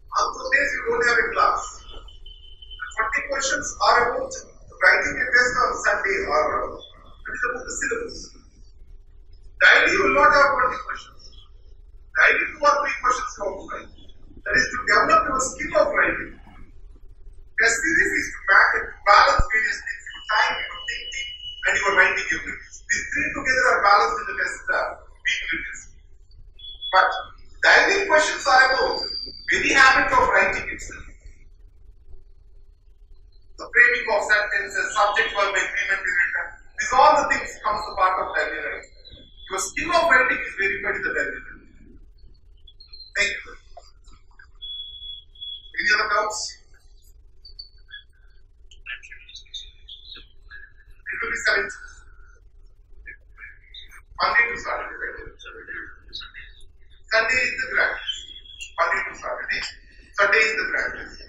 On those days you don't have a class. The 20 questions are about writing a test on Sunday or it is about the syllabus. Daily you will not have 20 questions. Daily 2 or 3 questions you have to write. That is to develop your skill of writing. Test series is to balance various things, your time, your thinking, and your writing abilities. These 3 together are balanced in the test, weekly test. But daily questions are about very habit of writing itself. The framing of sentences, subject verb agreement is written. These all the things comes a part of daily writing. Your skill of writing is verified in the daily writing. Thank you. Any other doubts? It will be 7. Monday to Saturday, right? Sunday is the grand test. Monday to Saturday. Sunday is the grand test.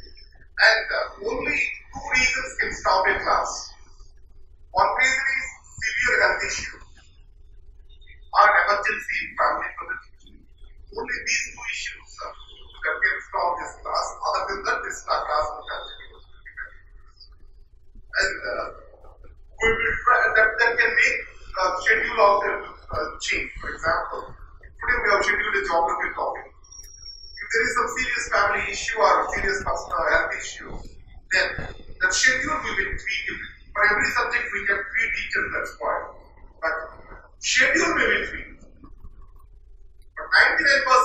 And only 2 reasons can stop a class. One reason is severe health issue or emergency in family for the teacher. Only these 2 issues that can stop this class. Other than that, this class will continue. And we will try that can make schedule also change. For example, today we have scheduled a geography topic. If there is some serious family issue or serious personal health issue, then the schedule will be tweaked. For every subject we get 3 teachers, that's why. But schedule will be tweaked. But 99%